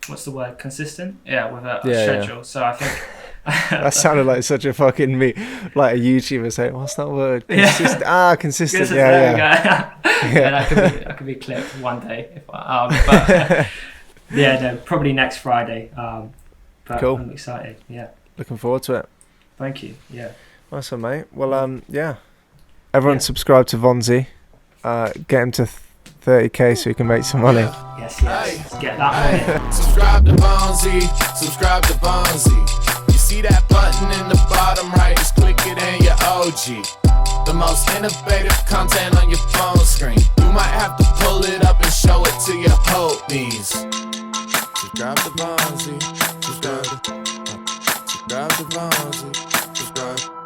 what's the word? Consistent? Yeah, with a schedule. Yeah. So I think. That sounded like such a fucking like a YouTuber saying, "What's that word?" Consistent. Yeah. Consistent. Yeah. That could be clipped one day. If but yeah, no, probably next Friday. But cool. I'm excited. Yeah. Looking forward to it. Thank you. Yeah. Nice one, mate. Well, yeah. Everyone subscribe to Vonzi. Get him to 30k so he can make some money. Yes. Let's get that money. Subscribe to Vonzi. Subscribe to Vonzi. See that button in the bottom right, just click it and you're OG. The most innovative content on your phone screen. You might have to pull it up and show it to your homies. Subscribe to Bonzi. Subscribe to Bonzi. Subscribe.